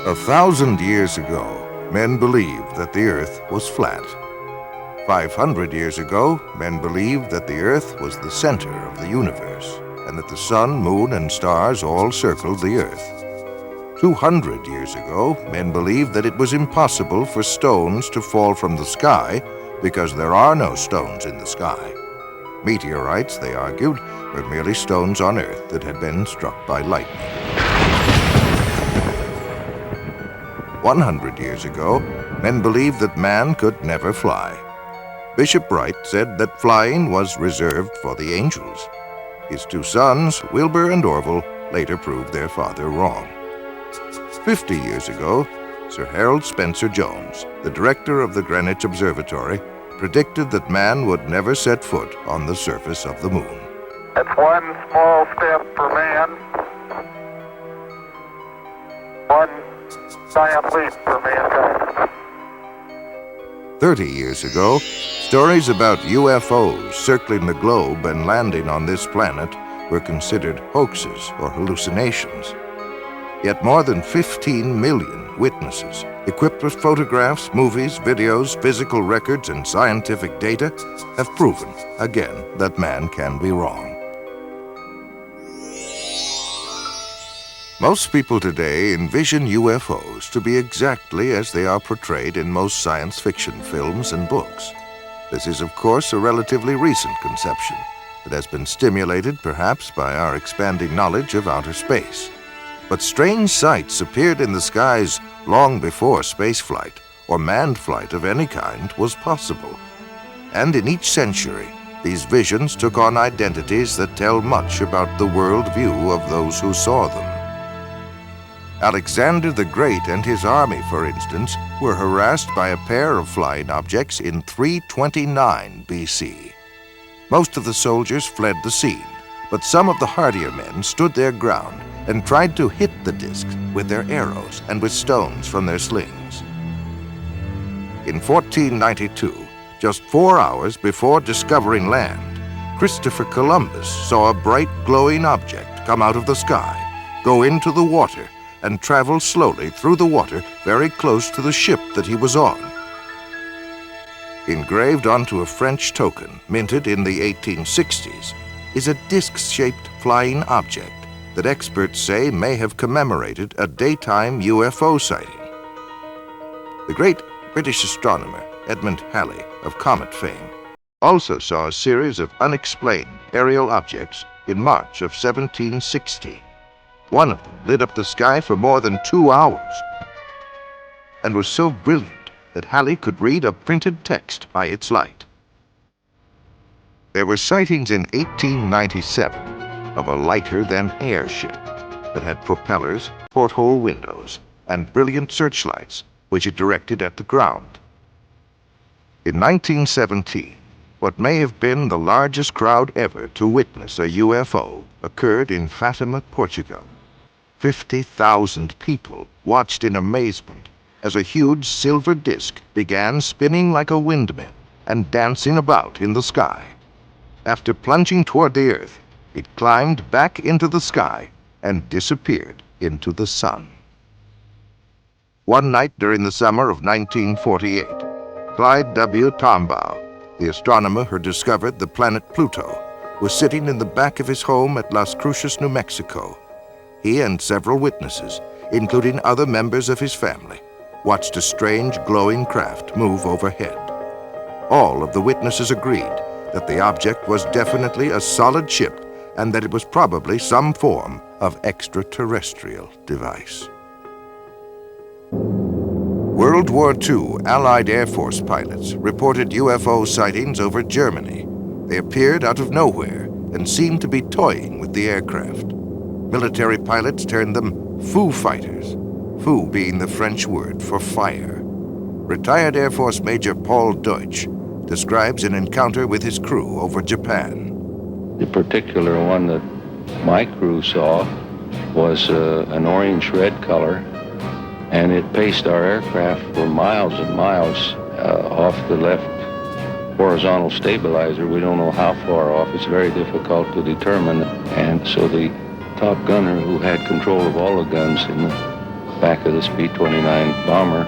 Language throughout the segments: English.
1,000 years ago, men believed that the Earth was flat. 500 years ago, men believed that the Earth was the center of the universe, and that the sun, moon, and stars all circled the Earth. 200 years ago, men believed that it was impossible for stones to fall from the sky because there are no stones in the sky. Meteorites, they argued, were merely stones on Earth that had been struck by lightning. 100 years ago, men believed that man could never fly. Bishop Wright said that flying was reserved for the angels. His two sons, Wilbur and Orville, later proved their father wrong. 50 years ago, Sir Harold Spencer Jones, the director of the Greenwich Observatory, predicted that man would never set foot on the surface of the moon. It's one small step for man, one giant leap for mankind. 30 years ago, stories about UFOs circling the globe and landing on this planet were considered hoaxes or hallucinations. Yet more than 15 million witnesses, equipped with photographs, movies, videos, physical records, and scientific data, have proven again that man can be wrong. Most people today envision UFOs to be exactly as they are portrayed in most science fiction films and books. This is, of course, a relatively recent conception that has been stimulated perhaps by our expanding knowledge of outer space. But strange sights appeared in the skies long before spaceflight or manned flight of any kind was possible. And in each century, these visions took on identities that tell much about the worldview of those who saw them. Alexander the Great and his army, for instance, were harassed by a pair of flying objects in 329 BC. Most of the soldiers fled the scene, but some of the hardier men stood their ground and tried to hit the discs with their arrows and with stones from their slings. In 1492, just 4 hours before discovering land, Christopher Columbus saw a bright glowing object come out of the sky, go into the water, and travel slowly through the water very close to the ship that he was on. Engraved onto a French token minted in the 1860s is a disc-shaped flying object that experts say may have commemorated a daytime UFO sighting. The great British astronomer Edmund Halley of comet fame also saw a series of unexplained aerial objects in March of 1760. One of them lit up the sky for more than 2 hours and was so brilliant that Halley could read a printed text by its light. There were sightings in 1897 of a lighter-than-air ship that had propellers, porthole windows, and brilliant searchlights which it directed at the ground. In 1917, what may have been the largest crowd ever to witness a UFO occurred in Fatima, Portugal. 50,000 people watched in amazement as a huge silver disc began spinning like a windmill and dancing about in the sky. After plunging toward the Earth, it climbed back into the sky and disappeared into the sun. One night during the summer of 1948, Clyde W. Tombaugh, the astronomer who discovered the planet Pluto, was sitting in the back of his home at Las Cruces, New Mexico. He and several witnesses, including other members of his family, watched a strange glowing craft move overhead. All of the witnesses agreed that the object was definitely a solid ship and that it was probably some form of extraterrestrial device. World War II Allied Air Force pilots reported UFO sightings over Germany. They appeared out of nowhere and seemed to be toying with the aircraft. Military pilots termed them Foo Fighters, Foo being the French word for fire. Retired Air Force Major Paul Deutsch describes an encounter with his crew over Japan. The particular one that my crew saw was an orange-red color, and it paced our aircraft for miles and miles off the left horizontal stabilizer. We don't know how far off. It's very difficult to determine. And so the top gunner, who had control of all the guns in the back of this B-29 bomber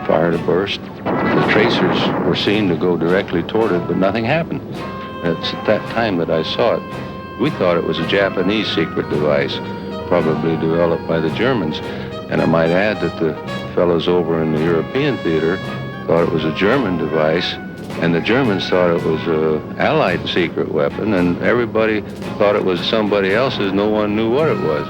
fired a burst. The tracers were seen to go directly toward it, but nothing happened. It's at that time that I saw it. We thought it was a Japanese secret device, probably developed by the Germans. And I might add that the fellows over in the European theater thought it was a German device, and the Germans thought it was an Allied secret weapon, and everybody thought it was somebody else's. No one knew what it was.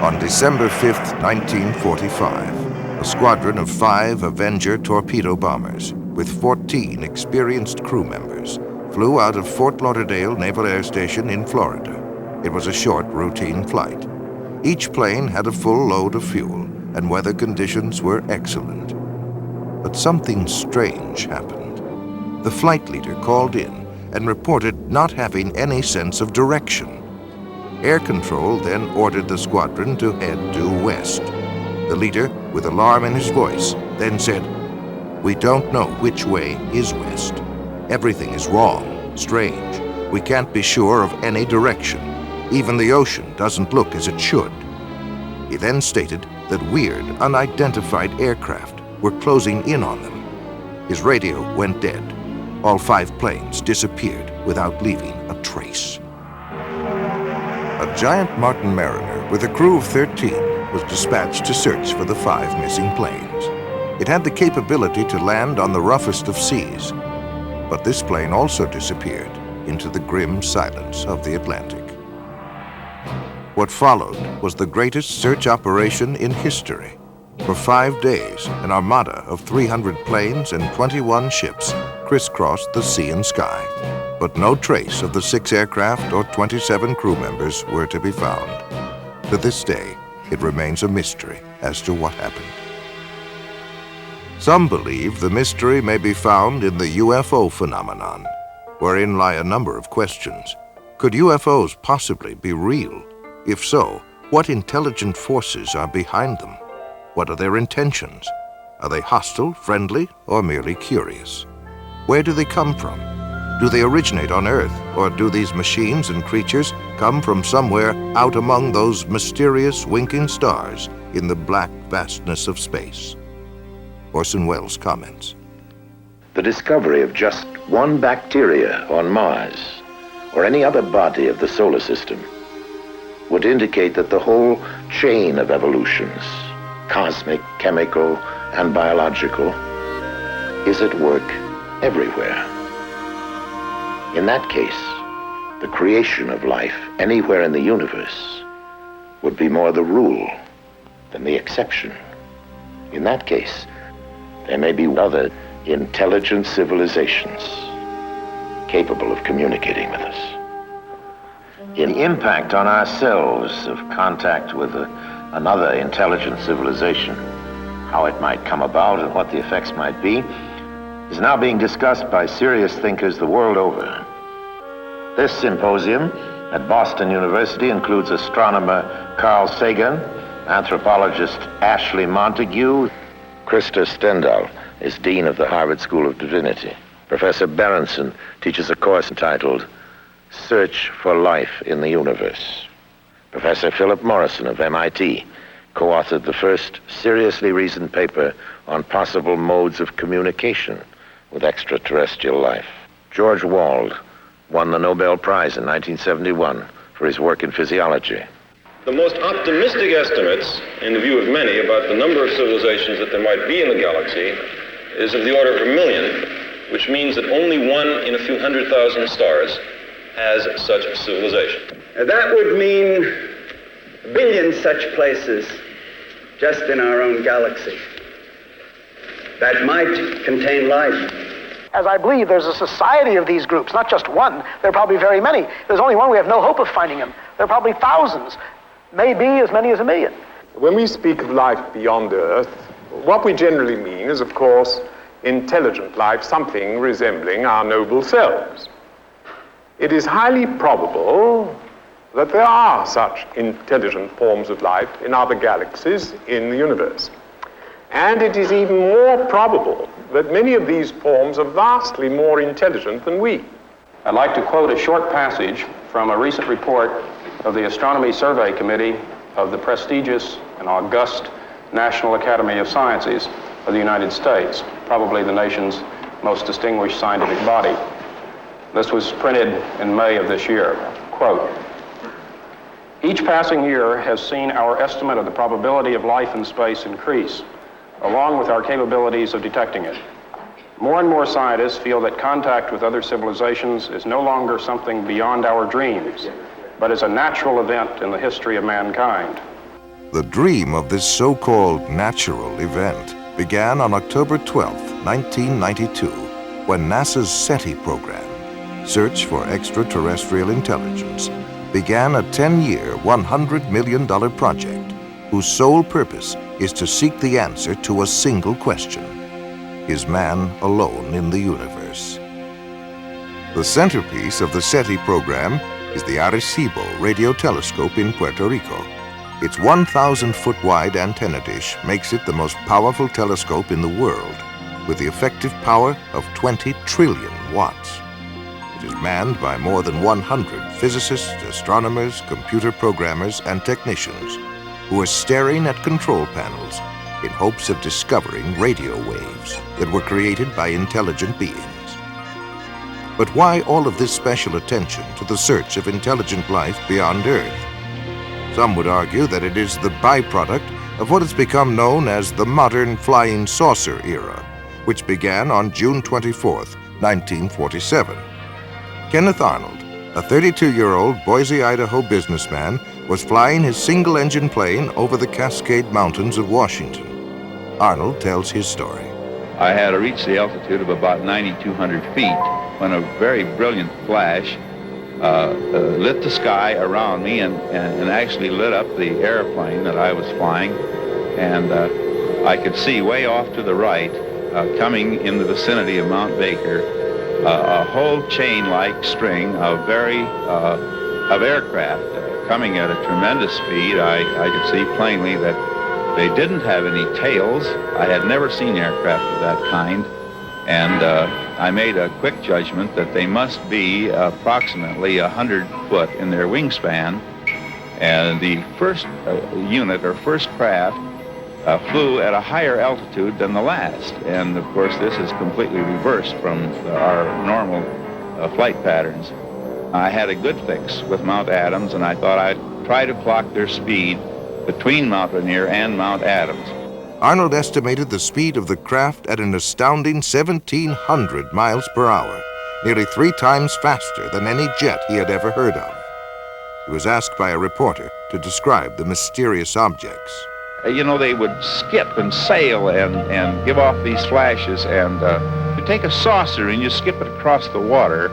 On December 5th, 1945, a squadron of 5 Avenger torpedo bombers with 14 experienced crew members flew out of Fort Lauderdale Naval Air Station in Florida. It was a short, routine flight. Each plane had a full load of fuel, and weather conditions were excellent. But something strange happened. The flight leader called in and reported not having any sense of direction. Air Control then ordered the squadron to head due west. The leader, with alarm in his voice, then said, "We don't know which way is west. Everything is wrong, strange. We can't be sure of any direction. Even the ocean doesn't look as it should." He then stated that weird, unidentified aircraft were closing in on them. His radio went dead. All 5 planes disappeared without leaving a trace. A giant Martin Mariner with a crew of 13 was dispatched to search for the 5 missing planes. It had the capability to land on the roughest of seas, but this plane also disappeared into the grim silence of the Atlantic. What followed was the greatest search operation in history. For 5 days, an armada of 300 planes and 21 ships crisscrossed the sea and sky, but no trace of the 6 aircraft or 27 crew members were to be found. To this day, it remains a mystery as to what happened. Some believe the mystery may be found in the UFO phenomenon, wherein lie a number of questions. Could UFOs possibly be real? If so, what intelligent forces are behind them? What are their intentions? Are they hostile, friendly, or merely curious? Where do they come from? Do they originate on Earth, or do these machines and creatures come from somewhere out among those mysterious winking stars in the black vastness of space? Orson Welles comments. The discovery of just one bacteria on Mars, or any other body of the solar system, would indicate that the whole chain of evolutions, cosmic, chemical, and biological, is at work everywhere. In that case, the creation of life anywhere in the universe would be more the rule than the exception. In that case, there may be other intelligent civilizations capable of communicating with us. In the impact on ourselves of contact with another intelligent civilization, how it might come about and what the effects might be, is now being discussed by serious thinkers the world over. This symposium at Boston University includes astronomer Carl Sagan, anthropologist Ashley Montague. Krista Stendahl is Dean of the Harvard School of Divinity. Professor Berenson teaches a course entitled Search for Life in the Universe. Professor Philip Morrison of MIT co-authored the first seriously reasoned paper on possible modes of communication with extraterrestrial life. George Wald won the Nobel Prize in 1971 for his work in physiology. The most optimistic estimates, in the view of many, about the number of civilizations that there might be in the galaxy is of the order of 1 million, which means that only 1 in a few 100,000 stars has such a civilization. That would mean 1 billion such places just in our own galaxy that might contain life. As I believe there's a society of these groups, not just one. There are probably very many. If there's only one, we have no hope of finding them. There are probably thousands, maybe as many as 1 million. When we speak of life beyond Earth, what we generally mean is, of course, intelligent life, something resembling our noble selves. It is highly probable that there are such intelligent forms of life in other galaxies in the universe. And it is even more probable that many of these forms are vastly more intelligent than we. I'd like to quote a short passage from a recent report of the Astronomy Survey Committee of the prestigious and august National Academy of Sciences of the United States, probably the nation's most distinguished scientific body. This was printed in May of this year. Quote, "Each passing year has seen our estimate of the probability of life in space increase, along with our capabilities of detecting it. More and more scientists feel that contact with other civilizations is no longer something beyond our dreams, but is a natural event in the history of mankind." The dream of this so-called natural event began on October 12, 1992, when NASA's SETI program, Search for Extraterrestrial Intelligence, began a 10-year, $100 million project whose sole purpose is to seek the answer to a single question: is man alone in the universe? The centerpiece of the SETI program is the Arecibo radio telescope in Puerto Rico. Its 1,000-foot-wide antenna dish makes it the most powerful telescope in the world, with the effective power of 20 trillion watts. It is manned by more than 100 physicists, astronomers, computer programmers, and technicians who are staring at control panels in hopes of discovering radio waves that were created by intelligent beings. But why all of this special attention to the search of intelligent life beyond Earth? Some would argue that it is the byproduct of what has become known as the modern flying saucer era, which began on June 24, 1947. Kenneth Arnold, a 32-year-old Boise, Idaho businessman, was flying his single-engine plane over the Cascade Mountains of Washington. Arnold tells his story. I had reached the altitude of about 9,200 feet when a very brilliant flash lit the sky around me and actually lit up the airplane that I was flying. And I could see way off to the right, coming in the vicinity of Mount Baker, a whole chain-like string of aircraft coming at a tremendous speed. I could see plainly that they didn't have any tails. I had never seen aircraft of that kind, and I made a quick judgment that they must be approximately 100 foot in their wingspan. And the first unit or first craft flew at a higher altitude than the last. And of course, this is completely reversed from our normal flight patterns. I had a good fix with Mount Adams, and I thought I'd try to clock their speed between Mount Rainier and Mount Adams. Arnold estimated the speed of the craft at an astounding 1,700 miles per hour, nearly 3 times faster than any jet he had ever heard of. He was asked by a reporter to describe the mysterious objects. You know, they would skip and sail and give off these flashes, and you take a saucer and you skip it across the water,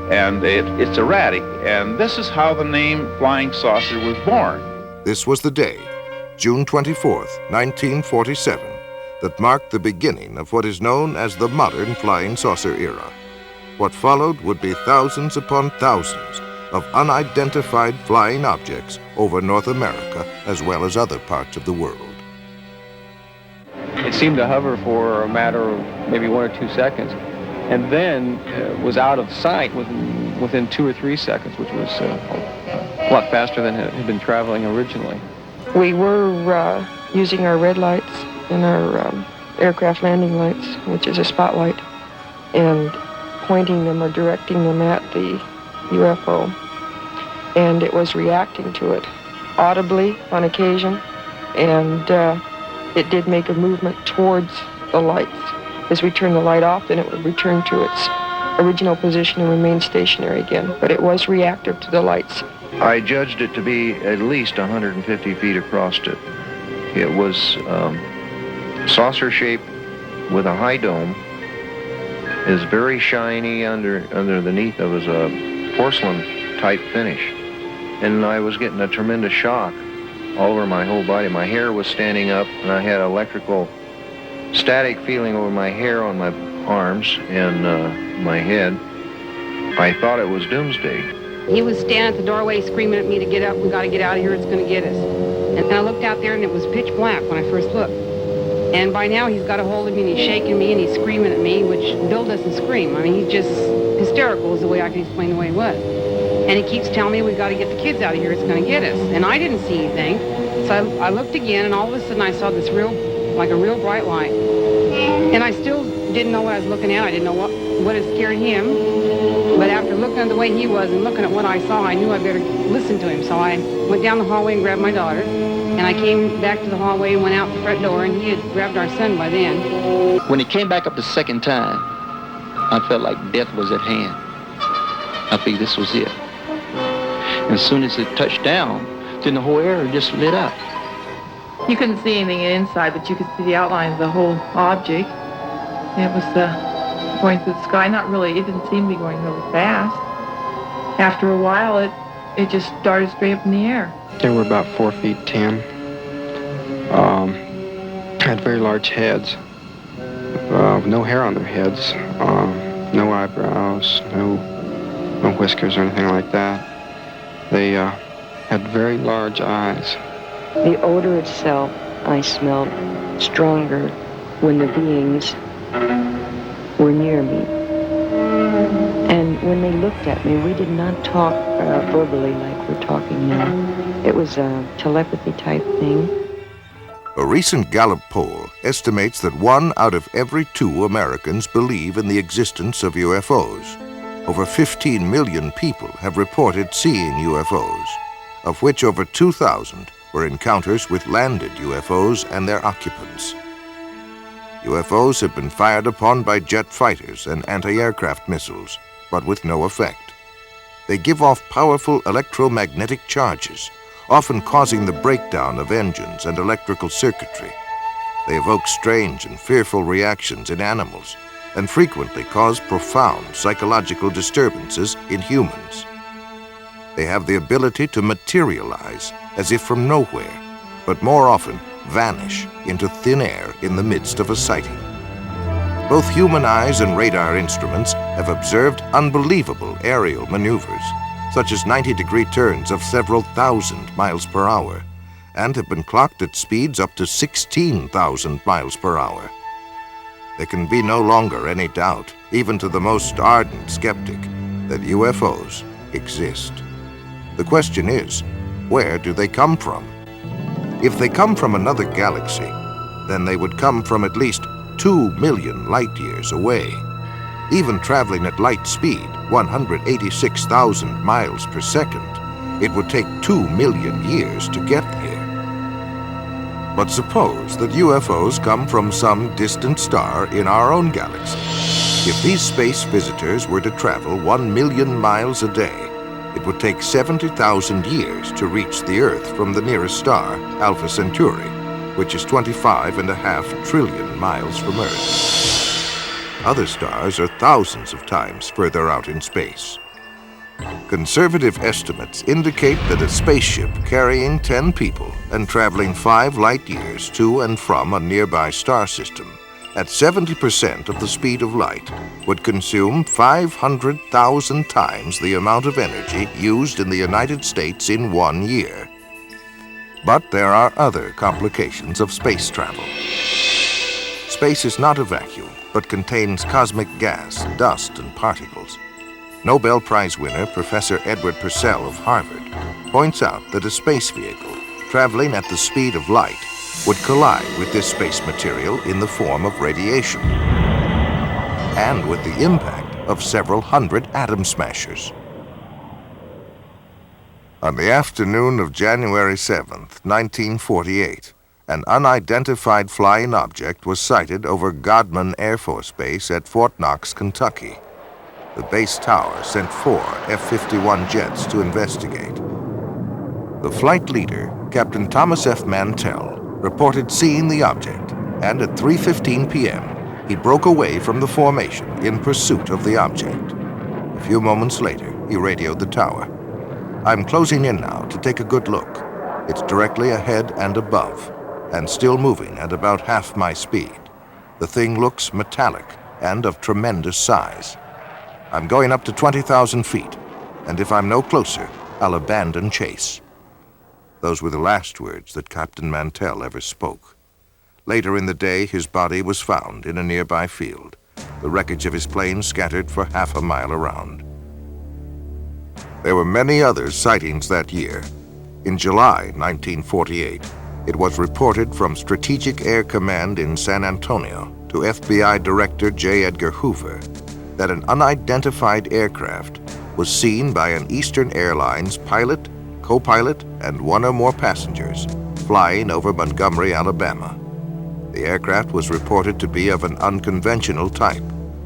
and it's erratic. And this is how the name Flying Saucer was born. This was the day, June 24th, 1947, that marked the beginning of what is known as the modern flying saucer era. What followed would be thousands upon thousands of unidentified flying objects over North America as well as other parts of the world. It seemed to hover for a matter of maybe 1 or 2 seconds, and then was out of sight within 2 or 3 seconds, which was a lot faster than it had been traveling originally. We were using our red lights and our aircraft landing lights, which is a spotlight, and pointing them or directing them at the UFO. And it was reacting to it audibly on occasion, and it did make a movement towards the lights. As we turned the light off, then it would return to its original position and remain stationary again. But it was reactive to the lights. I judged it to be at least 150 feet across it. It was saucer-shaped with a high dome. It was very shiny underneath. It was a porcelain-type finish. And I was getting a tremendous shock all over my whole body. My hair was standing up, and I had electrical static feeling over my hair on my arms and my head. I thought it was doomsday. He was standing at the doorway screaming at me to get up. We got to get out of here. It's going to get us. And I looked out there, and it was pitch black when I first looked. And by now, he's got a hold of me, and he's shaking me, and he's screaming at me, which Bill doesn't scream. I mean, he's just hysterical is the way I can explain the way he was. And he keeps telling me we got to get the kids out of here, it's going to get us. And I didn't see anything. So I looked again, and all of a sudden I saw this real bright light. And I still didn't know what I was looking at. I didn't know what had scared him. But after looking at the way he was and looking at what I saw, I knew I better listen to him. So I went down the hallway and grabbed my daughter. And I came back to the hallway and went out the front door, and he had grabbed our son by then. When he came back up the second time, I felt like death was at hand. I figured this was it. And as soon as it touched down, then the whole area just lit up. You couldn't see anything inside, but you could see the outline of the whole object. It was going through the sky. It didn't seem to be going really fast. After a while, it just started straight up in the air. They were about 4 feet 10. Had very large heads. No hair on their heads. No eyebrows. No whiskers or anything like that. They had very large eyes. The odor itself I smelled stronger when the beings were near me. And when they looked at me, we did not talk verbally like we're talking now. It was a telepathy type thing. A recent Gallup poll estimates that 1 out of every 2 Americans believe in the existence of UFOs. Over 15 million people have reported seeing UFOs, of which over 2,000 were encounters with landed UFOs and their occupants. UFOs have been fired upon by jet fighters and anti-aircraft missiles, but with no effect. They give off powerful electromagnetic charges, often causing the breakdown of engines and electrical circuitry. They evoke strange and fearful reactions in animals and frequently cause profound psychological disturbances in humans. They have the ability to materialize as if from nowhere, but more often vanish into thin air in the midst of a sighting. Both human eyes and radar instruments have observed unbelievable aerial maneuvers, such as 90-degree turns of several thousand miles per hour, and have been clocked at speeds up to 16,000 miles per hour. There can be no longer any doubt, even to the most ardent skeptic, that UFOs exist. The question is, where do they come from? If they come from another galaxy, then they would come from at least 2 million light years away. Even traveling at light speed, 186,000 miles per second, it would take 2 million years to get there. But suppose that UFOs come from some distant star in our own galaxy. If these space visitors were to travel 1 million miles a day, it would take 70,000 years to reach the Earth from the nearest star, Alpha Centauri, which is 25.5 trillion miles from Earth. Other stars are thousands of times further out in space. Conservative estimates indicate that a spaceship carrying 10 people and traveling 5 light years to and from a nearby star system at 70% of the speed of light would consume 500,000 times the amount of energy used in the United States in 1 year. But there are other complications of space travel. Space is not a vacuum, but contains cosmic gas, dust, and particles. Nobel Prize winner Professor Edward Purcell of Harvard points out that a space vehicle traveling at the speed of light would collide with this space material in the form of radiation and with the impact of several hundred atom smashers. On the afternoon of January 7th, 1948, an unidentified flying object was sighted over Godman Air Force Base at Fort Knox, Kentucky. The base tower sent 4 F-51 jets to investigate. The flight leader, Captain Thomas F. Mantell, reported seeing the object, and at 3:15 p.m., he broke away from the formation in pursuit of the object. A few moments later, he radioed the tower. "I'm closing in now to take a good look. It's directly ahead and above, and still moving at about half my speed. The thing looks metallic and of tremendous size. I'm going up to 20,000 feet, and if I'm no closer, I'll abandon chase." Those were the last words that Captain Mantell ever spoke. Later in the day, his body was found in a nearby field, the wreckage of his plane scattered for half a mile around. There were many other sightings that year. In July 1948, it was reported from Strategic Air Command in San Antonio to FBI Director J. Edgar Hoover that an unidentified aircraft was seen by an Eastern Airlines pilot, co-pilot, and one or more passengers flying over Montgomery, Alabama. The aircraft was reported to be of an unconventional type,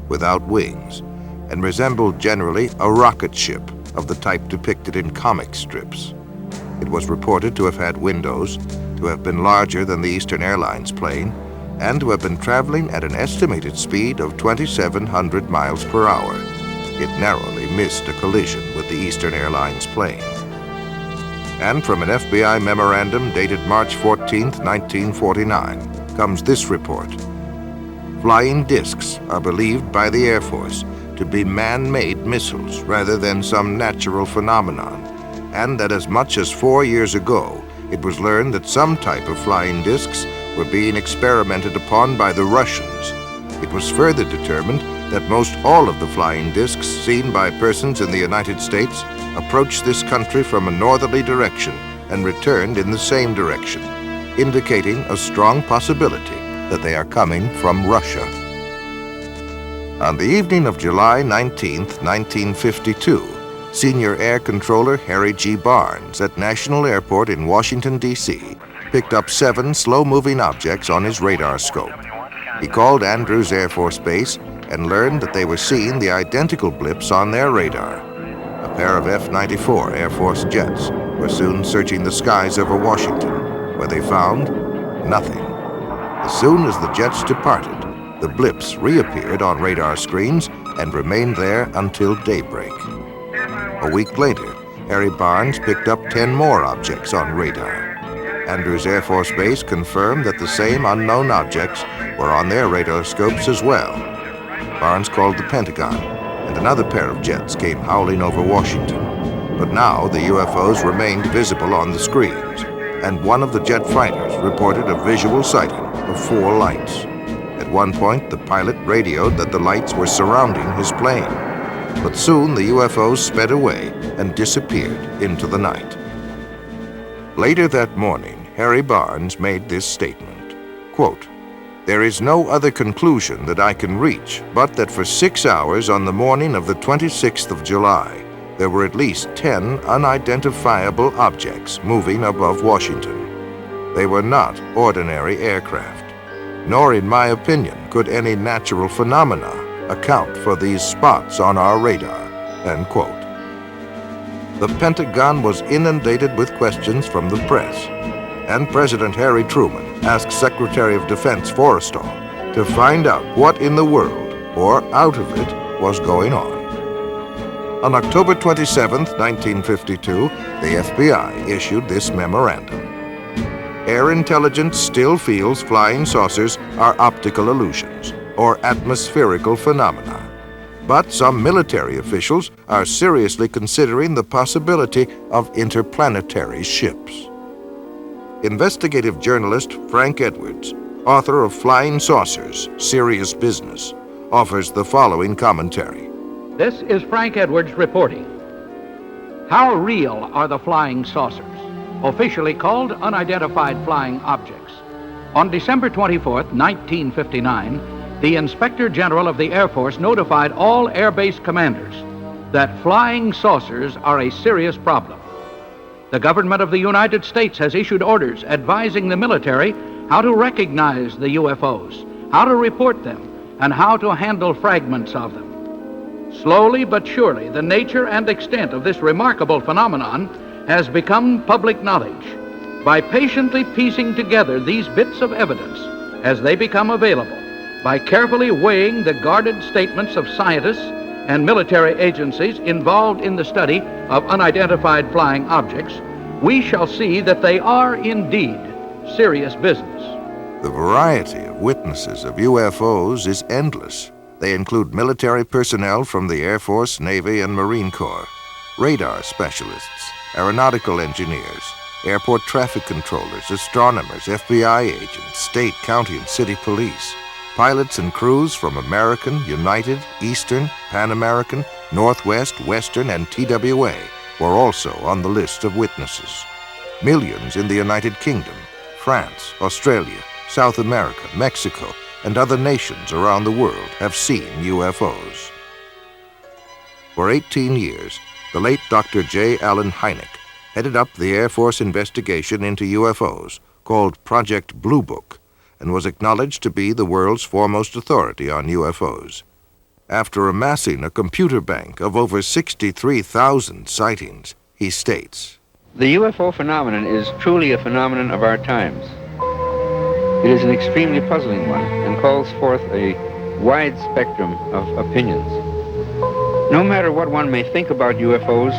without wings, and resembled generally a rocket ship of the type depicted in comic strips. It was reported to have had windows, to have been larger than the Eastern Airlines plane, and to have been traveling at an estimated speed of 2,700 miles per hour. It narrowly missed a collision with the Eastern Airlines plane. And from an FBI memorandum dated March 14, 1949, comes this report. Flying discs are believed by the Air Force to be man-made missiles rather than some natural phenomenon, and that as much as 4 years ago, it was learned that some type of flying discs were being experimented upon by the Russians. It was further determined that most all of the flying discs seen by persons in the United States approached this country from a northerly direction and returned in the same direction, indicating a strong possibility that they are coming from Russia. On the evening of July 19, 1952, Senior Air Controller Harry G. Barnes at National Airport in Washington, D.C., picked up 7 slow-moving objects on his radar scope. He called Andrews Air Force Base and learned that they were seeing the identical blips on their radar. A pair of F-94 Air Force jets were soon searching the skies over Washington, where they found nothing. As soon as the jets departed, the blips reappeared on radar screens and remained there until daybreak. A week later, Harry Barnes picked up 10 more objects on radar. Andrews Air Force Base confirmed that the same unknown objects were on their radar scopes as well. Barnes called the Pentagon, and another pair of jets came howling over Washington. But now the UFOs remained visible on the screens, and one of the jet fighters reported a visual sighting of 4 lights. At one point, the pilot radioed that the lights were surrounding his plane. But soon the UFOs sped away and disappeared into the night. Later that morning, Harry Barnes made this statement, quote, "There is no other conclusion that I can reach but that for 6 hours on the morning of the 26th of July, there were at least 10 unidentifiable objects moving above Washington. They were not ordinary aircraft, nor in my opinion could any natural phenomena account for these spots on our radar," end quote. The Pentagon was inundated with questions from the press, and President Harry Truman asked Secretary of Defense Forrestal to find out what in the world, or out of it, was going on. On October 27, 1952, the FBI issued this memorandum. Air intelligence still feels flying saucers are optical illusions or atmospherical phenomena, but some military officials are seriously considering the possibility of interplanetary ships. Investigative journalist Frank Edwards, author of Flying Saucers, Serious Business, offers the following commentary. This is Frank Edwards reporting. How real are the flying saucers, officially called unidentified flying objects? On December 24, 1959, the Inspector General of the Air Force notified all Air Base commanders that flying saucers are a serious problem. The government of the United States has issued orders advising the military how to recognize the UFOs, how to report them, and how to handle fragments of them. Slowly but surely, the nature and extent of this remarkable phenomenon has become public knowledge. By patiently piecing together these bits of evidence as they become available, by carefully weighing the guarded statements of scientists and military agencies involved in the study of unidentified flying objects, we shall see that they are indeed serious business. The variety of witnesses of UFOs is endless. They include military personnel from the Air Force, Navy, and Marine Corps, radar specialists, aeronautical engineers, airport traffic controllers, astronomers, FBI agents, state, county, and city police, pilots and crews from American, United, Eastern, Pan American, Northwest, Western, and TWA, were also on the list of witnesses. Millions in the United Kingdom, France, Australia, South America, Mexico, and other nations around the world have seen UFOs. For 18 years, the late Dr. J. Allen Hynek headed up the Air Force investigation into UFOs, called Project Blue Book, and was acknowledged to be the world's foremost authority on UFOs. After amassing a computer bank of over 63,000 sightings, he states, "The UFO phenomenon is truly a phenomenon of our times. It is an extremely puzzling one and calls forth a wide spectrum of opinions. No matter what one may think about UFOs,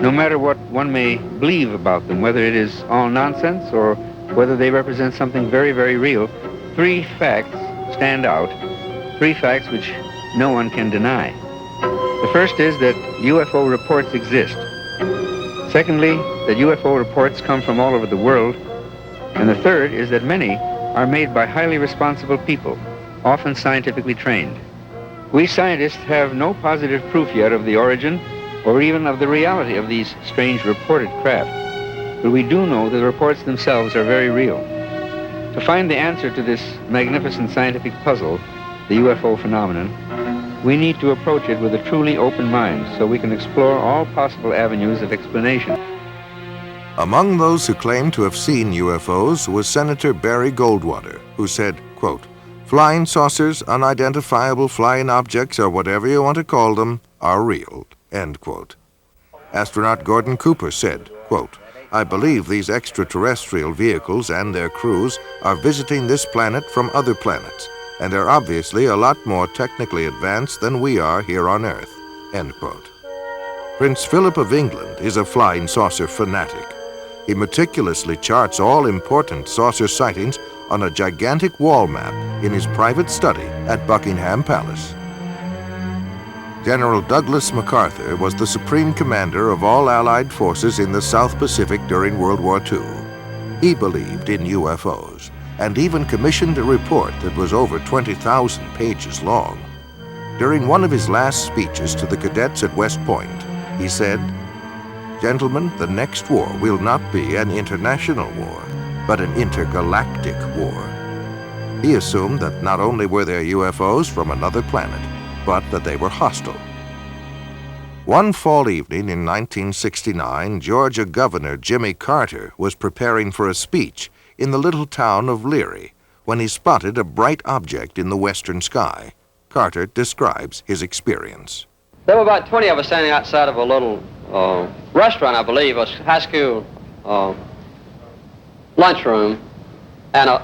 no matter what one may believe about them, whether it is all nonsense or whether they represent something very, very real, three facts stand out, three facts which no one can deny. The first is that UFO reports exist. Secondly, that UFO reports come from all over the world. And the third is that many are made by highly responsible people, often scientifically trained. We scientists have no positive proof yet of the origin or even of the reality of these strange reported craft, but we do know that the reports themselves are very real. To find the answer to this magnificent scientific puzzle, the UFO phenomenon, we need to approach it with a truly open mind so we can explore all possible avenues of explanation." Among those who claimed to have seen UFOs was Senator Barry Goldwater, who said, quote, "Flying saucers, unidentifiable flying objects, or whatever you want to call them, are real," end quote. Astronaut Gordon Cooper said, quote, "I believe these extraterrestrial vehicles and their crews are visiting this planet from other planets, and are obviously a lot more technically advanced than we are here on Earth," end quote. Prince Philip of England is a flying saucer fanatic. He meticulously charts all important saucer sightings on a gigantic wall map in his private study at Buckingham Palace. General Douglas MacArthur was the supreme commander of all Allied forces in the South Pacific during World War II. He believed in UFOs and even commissioned a report that was over 20,000 pages long. During one of his last speeches to the cadets at West Point, he said, "Gentlemen, the next war will not be an international war, but an intergalactic war." He assumed that not only were there UFOs from another planet, but that they were hostile. One fall evening in 1969, Georgia Governor Jimmy Carter was preparing for a speech in the little town of Leary when he spotted a bright object in the western sky. Carter describes his experience. There were about 20 of us standing outside of a little restaurant, I believe, a high school lunchroom, and a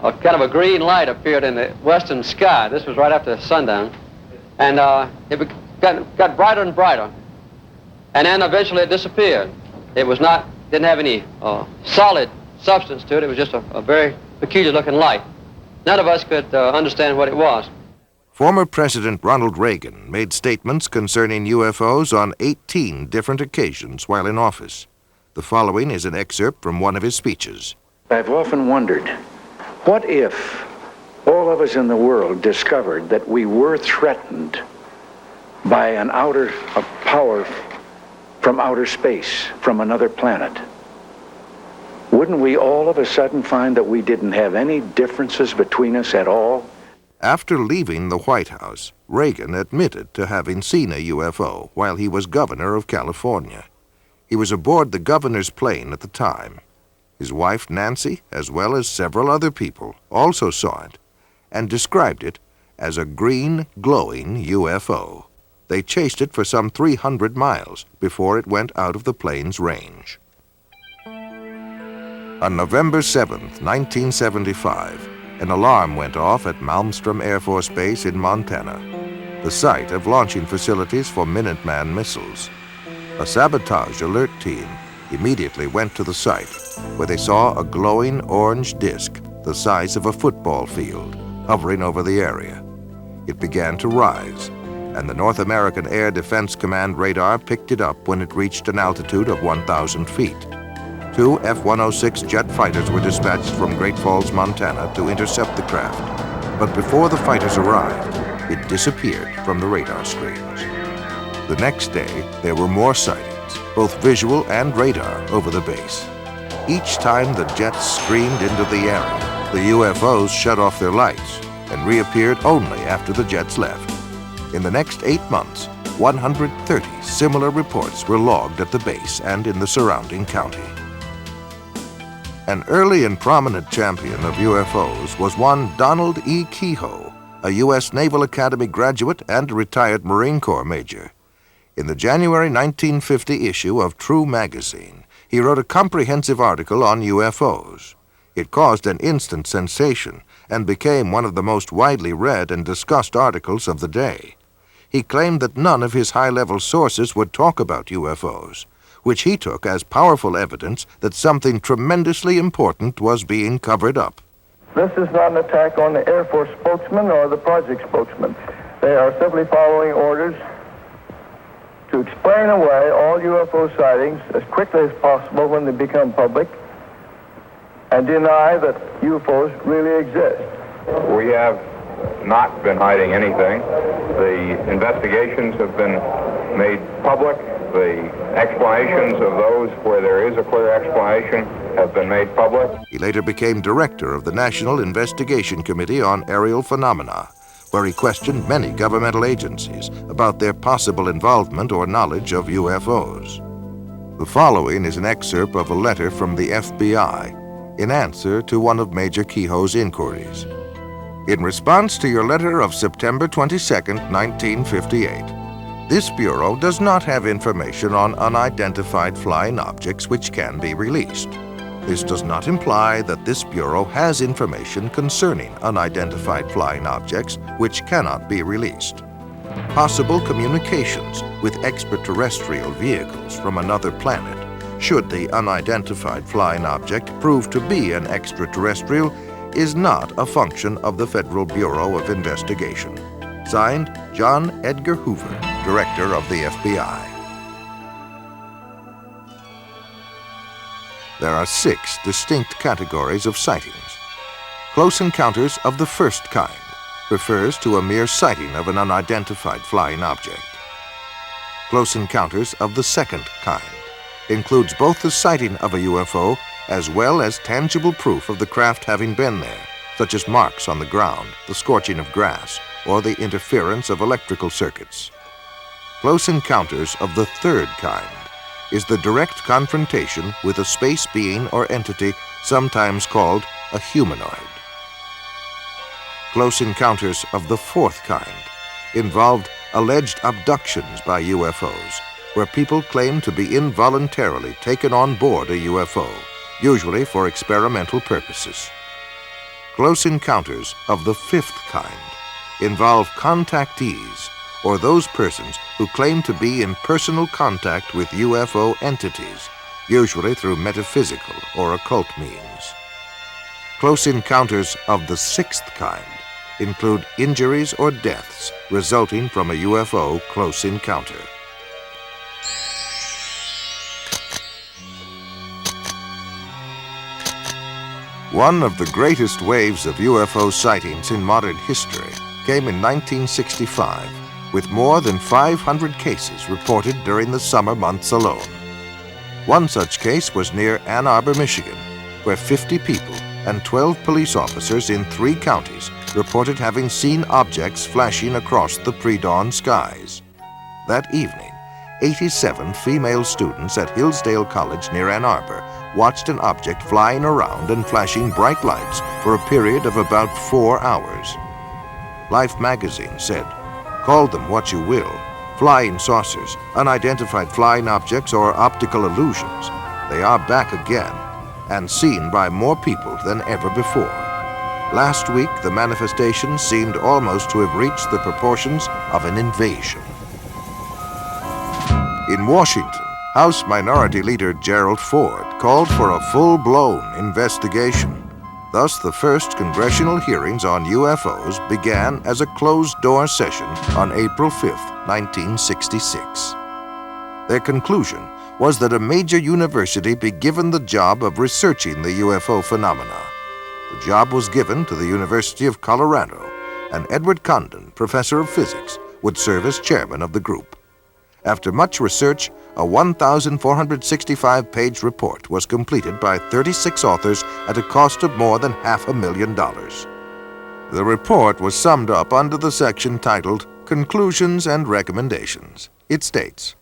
kind of a green light appeared in the western sky. This was right after sundown, and it got brighter and brighter, and then eventually it disappeared. It was not, didn't have any solid substance to it. It was just a very peculiar looking light. None of us could understand what it was. Former President Ronald Reagan made statements concerning UFOs on 18 different occasions while in office. The following is an excerpt from one of his speeches. "I've often wondered, what if all of us in the world discovered that we were threatened by a power from outer space, from another planet? Wouldn't we all of a sudden find that we didn't have any differences between us at all?" After leaving the White House, Reagan admitted to having seen a UFO while he was governor of California. He was aboard the governor's plane at the time. His wife, Nancy, as well as several other people, also saw it and described it as a green, glowing UFO. They chased it for some 300 miles before it went out of the plane's range. On November 7th, 1975, an alarm went off at Malmstrom Air Force Base in Montana, the site of launching facilities for Minuteman missiles. A sabotage alert team immediately went to the site, where they saw a glowing orange disk the size of a football field hovering over the area. It began to rise, and the North American Air Defense Command radar picked it up when it reached an altitude of 1,000 feet. 2 F-106 jet fighters were dispatched from Great Falls, Montana to intercept the craft, but before the fighters arrived, it disappeared from the radar screens. The next day, there were more sightings, both visual and radar, over the base. Each time the jets streamed into the area, the UFOs shut off their lights and reappeared only after the jets left. In the next 8 months, 130 similar reports were logged at the base and in the surrounding county. An early and prominent champion of UFOs was one Donald E. Kehoe, a U.S. Naval Academy graduate and retired Marine Corps major. In the January 1950 issue of True magazine, he wrote a comprehensive article on UFOs. It caused an instant sensation and became one of the most widely read and discussed articles of the day. He claimed that none of his high-level sources would talk about UFOs, which he took as powerful evidence that something tremendously important was being covered up. This is not an attack on the Air Force spokesman or the project spokesman. They are simply following orders to explain away all UFO sightings as quickly as possible when they become public and deny that UFOs really exist. We have not been hiding anything. The investigations have been made public. The explanations of those where there is a clear explanation have been made public. He later became director of the National Investigation Committee on Aerial Phenomena, where he questioned many governmental agencies about their possible involvement or knowledge of UFOs. The following is an excerpt of a letter from the FBI in answer to one of Major Kehoe's inquiries. In response to your letter of September 22, 1958, this Bureau does not have information on unidentified flying objects which can be released. This does not imply that this Bureau has information concerning unidentified flying objects which cannot be released. Possible communications with extraterrestrial vehicles from another planet, should the unidentified flying object prove to be an extraterrestrial, is not a function of the Federal Bureau of Investigation. Signed, John Edgar Hoover, Director of the FBI. There are 6 distinct categories of sightings. Close encounters of the first kind refers to a mere sighting of an unidentified flying object. Close encounters of the second kind includes both the sighting of a UFO as well as tangible proof of the craft having been there, such as marks on the ground, the scorching of grass, or the interference of electrical circuits. Close encounters of the third kind is the direct confrontation with a space being or entity sometimes called a humanoid. Close encounters of the fourth kind involved alleged abductions by UFOs, where people claim to be involuntarily taken on board a UFO, usually for experimental purposes. Close encounters of the fifth kind involve contactees, or those persons who claim to be in personal contact with UFO entities, usually through metaphysical or occult means. Close encounters of the sixth kind include injuries or deaths resulting from a UFO close encounter. One of the greatest waves of UFO sightings in modern history came in 1965, with more than 500 cases reported during the summer months alone. One such case was near Ann Arbor, Michigan, where 50 people and 12 police officers in 3 counties reported having seen objects flashing across the pre-dawn skies. That evening, 87 female students at Hillsdale College near Ann Arbor watched an object flying around and flashing bright lights for a period of about 4 hours. Life magazine said, "Call them what you will, flying saucers, unidentified flying objects, or optical illusions, they are back again and seen by more people than ever before." Last week, the manifestation seemed almost to have reached the proportions of an invasion. In Washington, House Minority Leader Gerald Ford called for a full-blown investigation. Thus, the first congressional hearings on UFOs began as a closed-door session on April 5, 1966. Their conclusion was that a major university be given the job of researching the UFO phenomena. The job was given to the University of Colorado, and Edward Condon, professor of physics, would serve as chairman of the group. After much research, a 1,465-page report was completed by 36 authors at a cost of more than $500,000. The report was summed up under the section titled Conclusions and Recommendations. It states,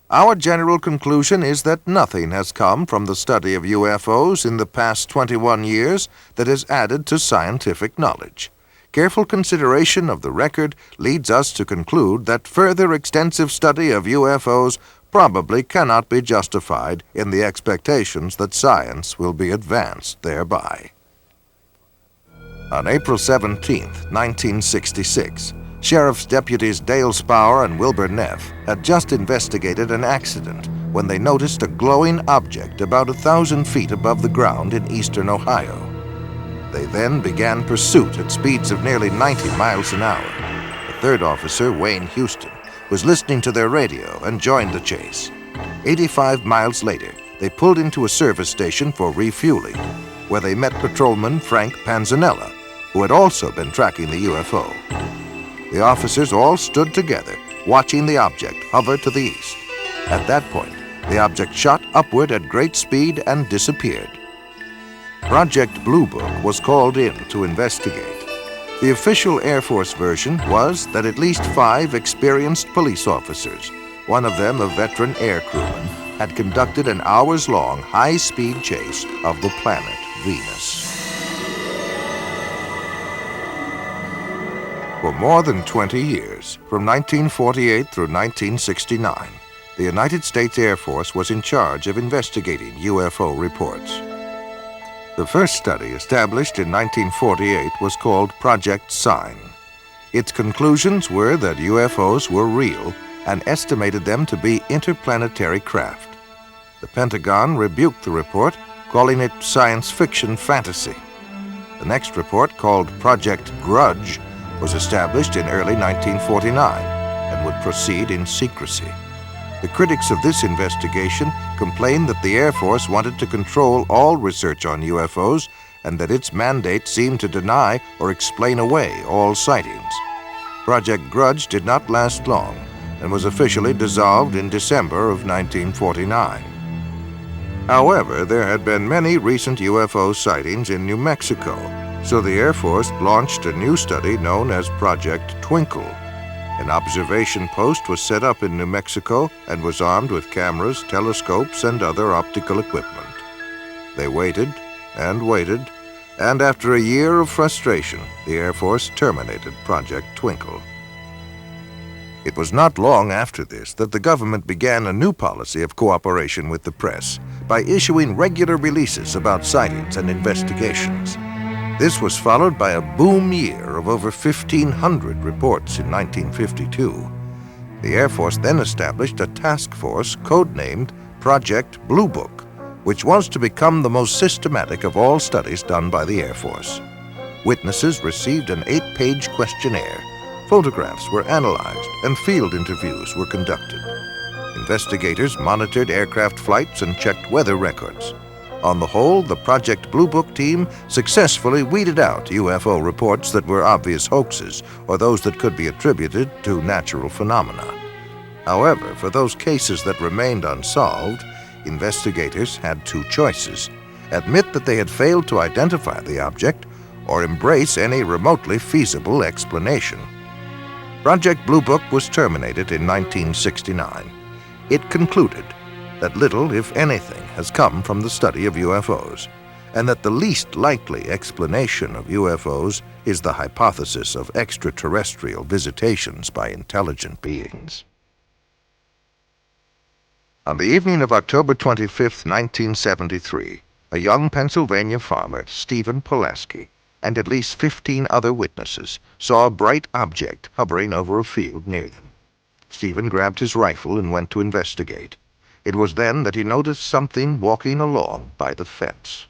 "Our general conclusion is that nothing has come from the study of UFOs in the past 21 years that has added to scientific knowledge. Careful consideration of the record leads us to conclude that further extensive study of UFOs probably cannot be justified in the expectations that science will be advanced thereby." On April 17, 1966, Sheriff's Deputies Dale Spower and Wilbur Neff had just investigated an accident when they noticed a glowing object about 1,000 feet above the ground in eastern Ohio. They then began pursuit at speeds of nearly 90 miles an hour. The third officer, Wayne Houston, was listening to their radio and joined the chase. 85 miles later, they pulled into a service station for refueling, where they met patrolman Frank Panzanella, who had also been tracking the UFO. The officers all stood together, watching the object hover to the east. At that point, the object shot upward at great speed and disappeared. Project Blue Book was called in to investigate. The official Air Force version was that at least 5 experienced police officers, one of them a veteran air crewman, had conducted an hours-long high-speed chase of the planet Venus. For more than 20 years, from 1948 through 1969, the United States Air Force was in charge of investigating UFO reports. The first study, established in 1948, was called Project Sign. Its conclusions were that UFOs were real and estimated them to be interplanetary craft. The Pentagon rebuked the report, calling it science fiction fantasy. The next report, called Project Grudge, was established in early 1949 and would proceed in secrecy. The critics of this investigation complained that the Air Force wanted to control all research on UFOs and that its mandate seemed to deny or explain away all sightings. Project Grudge did not last long and was officially dissolved in December of 1949. However, there had been many recent UFO sightings in New Mexico, so the Air Force launched a new study known as Project Twinkle. An observation post was set up in New Mexico and was armed with cameras, telescopes, and other optical equipment. They waited and waited, and after a year of frustration, the Air Force terminated Project Twinkle. It was not long after this that the government began a new policy of cooperation with the press by issuing regular releases about sightings and investigations. This was followed by a boom year of over 1,500 reports in 1952. The Air Force then established a task force codenamed Project Blue Book, which was to become the most systematic of all studies done by the Air Force. Witnesses received an 8-page questionnaire, photographs were analyzed, and field interviews were conducted. Investigators monitored aircraft flights and checked weather records. On the whole, the Project Blue Book team successfully weeded out UFO reports that were obvious hoaxes or those that could be attributed to natural phenomena. However, for those cases that remained unsolved, investigators had 2 choices: admit that they had failed to identify the object or embrace any remotely feasible explanation. Project Blue Book was terminated in 1969. It concluded that little, if anything, has come from the study of UFOs, and that the least likely explanation of UFOs is the hypothesis of extraterrestrial visitations by intelligent beings. On the evening of October 25, 1973, a young Pennsylvania farmer, Stephen Pulaski, and at least 15 other witnesses saw a bright object hovering over a field near them. Stephen grabbed his rifle and went to investigate. It was then that he noticed something walking along by the fence.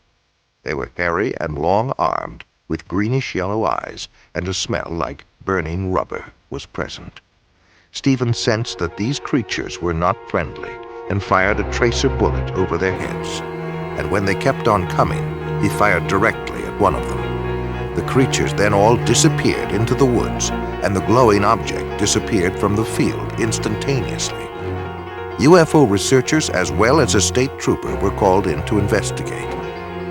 They were hairy and long-armed, with greenish-yellow eyes, and a smell like burning rubber was present. Stephen sensed that these creatures were not friendly and fired a tracer bullet over their heads. And when they kept on coming, he fired directly at one of them. The creatures then all disappeared into the woods, and the glowing object disappeared from the field instantaneously. UFO researchers as well as a state trooper were called in to investigate.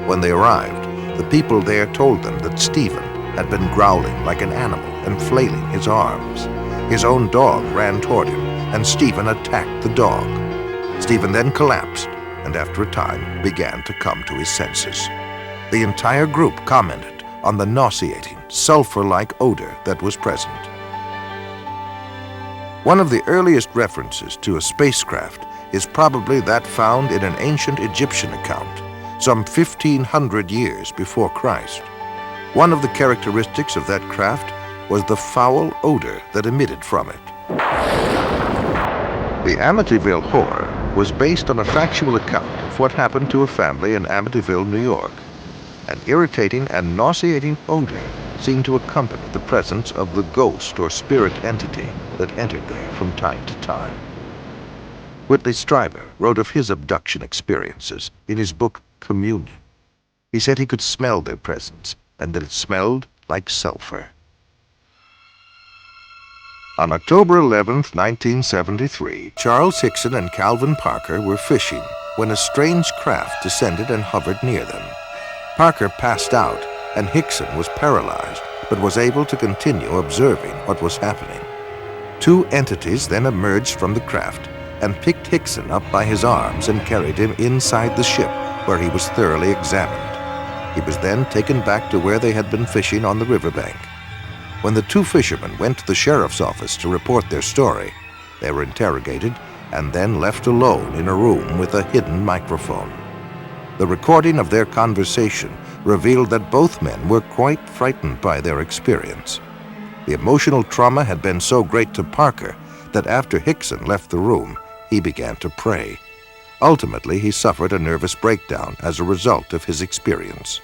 When they arrived, the people there told them that Stephen had been growling like an animal and flailing his arms. His own dog ran toward him, and Stephen attacked the dog. Stephen then collapsed, and after a time began to come to his senses. The entire group commented on the nauseating, sulfur-like odor that was present. One of the earliest references to a spacecraft is probably that found in an ancient Egyptian account, some 1,500 years before Christ. One of the characteristics of that craft was the foul odor that emitted from it. The Amityville Horror was based on a factual account of what happened to a family in Amityville, New York. An irritating and nauseating odor seemed to accompany the presence of the ghost or spirit entity that entered there from time to time. Whitley Strieber wrote of his abduction experiences in his book Communion. He said he could smell their presence and that it smelled like sulfur. On October 11th, 1973, Charles Hickson and Calvin Parker were fishing when a strange craft descended and hovered near them. Parker passed out, and Hickson was paralyzed, but was able to continue observing what was happening. Two entities then emerged from the craft and picked Hickson up by his arms and carried him inside the ship, where he was thoroughly examined. He was then taken back to where they had been fishing on the riverbank. When the two fishermen went to the sheriff's office to report their story, they were interrogated and then left alone in a room with a hidden microphone. The recording of their conversation revealed that both men were quite frightened by their experience. The emotional trauma had been so great to Parker that after Hickson left the room, he began to pray. Ultimately, he suffered a nervous breakdown as a result of his experience.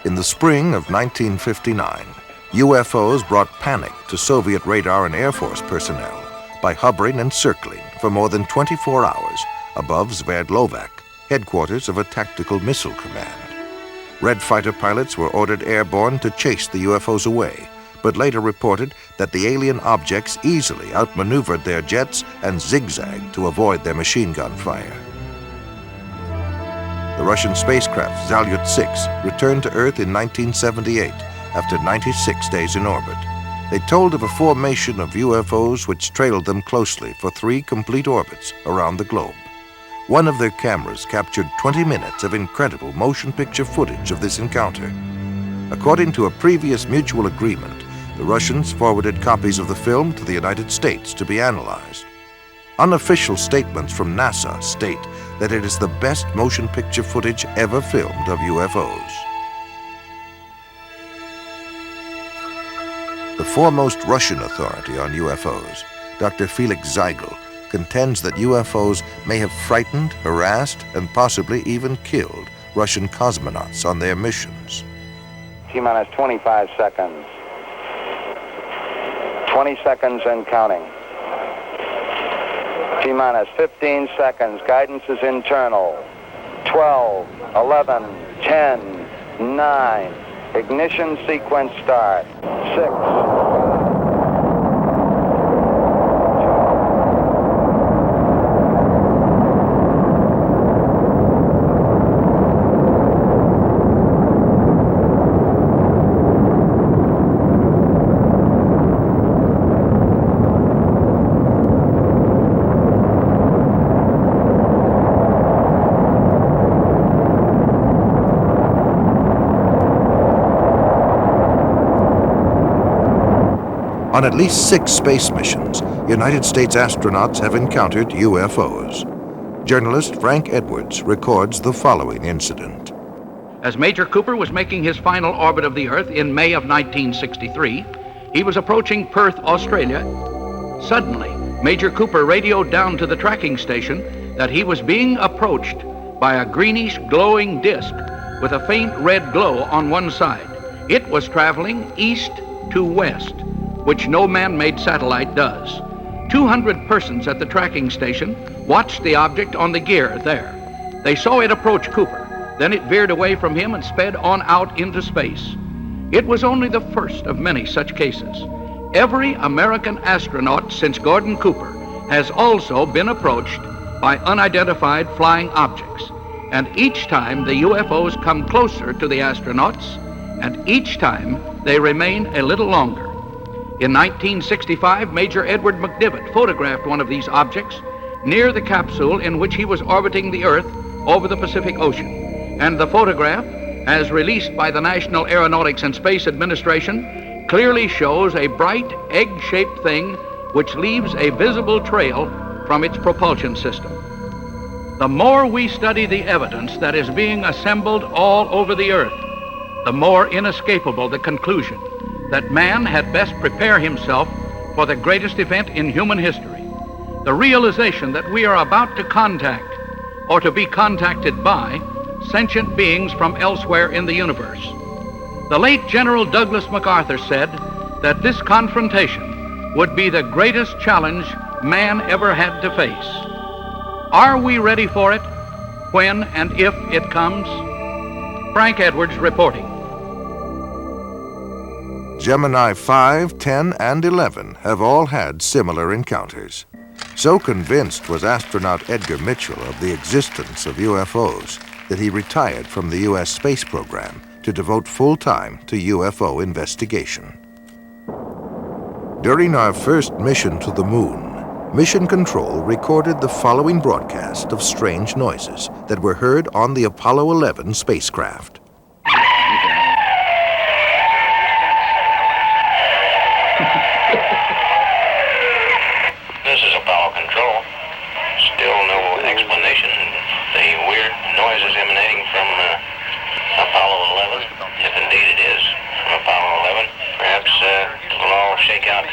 In the spring of 1959, UFOs brought panic to Soviet radar and Air Force personnel by hovering and circling for more than 24 hours above Sverdlovsk, headquarters of a tactical missile command. Red fighter pilots were ordered airborne to chase the UFOs away, but later reported that the alien objects easily outmaneuvered their jets and zigzagged to avoid their machine gun fire. The Russian spacecraft Salyut-6 returned to Earth in 1978 after 96 days in orbit. They told of a formation of UFOs which trailed them closely for 3 complete orbits around the globe. One of their cameras captured 20 minutes of incredible motion picture footage of this encounter. According to a previous mutual agreement, the Russians forwarded copies of the film to the United States to be analyzed. Unofficial statements from NASA state that it is the best motion picture footage ever filmed of UFOs. The foremost Russian authority on UFOs, Dr. Felix Zeigel, contends that UFOs may have frightened, harassed, and possibly even killed Russian cosmonauts on their missions. T-minus 25 seconds. 20 seconds and counting. T-minus 15 seconds. Guidance is internal. 12, 11, 10, 9. Ignition sequence start. 6. On at least 6 space missions, United States astronauts have encountered UFOs. Journalist Frank Edwards records the following incident. As Major Cooper was making his final orbit of the Earth in May of 1963, he was approaching Perth, Australia. Suddenly, Major Cooper radioed down to the tracking station that he was being approached by a greenish glowing disk with a faint red glow on one side. It was traveling east to west, which no man-made satellite does. 200 persons at the tracking station watched the object on the gear there. They saw it approach Cooper. Then it veered away from him and sped on out into space. It was only the first of many such cases. Every American astronaut since Gordon Cooper has also been approached by unidentified flying objects. And each time the UFOs come closer to the astronauts, and each time they remain a little longer. In 1965, Major Edward McDivitt photographed one of these objects near the capsule in which he was orbiting the Earth over the Pacific Ocean. And the photograph, as released by the National Aeronautics and Space Administration, clearly shows a bright egg-shaped thing which leaves a visible trail from its propulsion system. The more we study the evidence that is being assembled all over the Earth, the more inescapable the conclusion that man had best prepare himself for the greatest event in human history, the realization that we are about to contact or to be contacted by sentient beings from elsewhere in the universe. The late General Douglas MacArthur said that this confrontation would be the greatest challenge man ever had to face. Are we ready for it when and if it comes? Frank Edwards reporting. Gemini 5, 10, and 11 have all had similar encounters. So convinced was astronaut Edgar Mitchell of the existence of UFOs that he retired from the U.S. space program to devote full time to UFO investigation. During our first mission to the moon, Mission Control recorded the following broadcast of strange noises that were heard on the Apollo 11 spacecraft. This is Apollo Control. Still no explanation. The weird noises emanating from Apollo 11, if indeed it is from Apollo 11. Perhaps it'll all shake out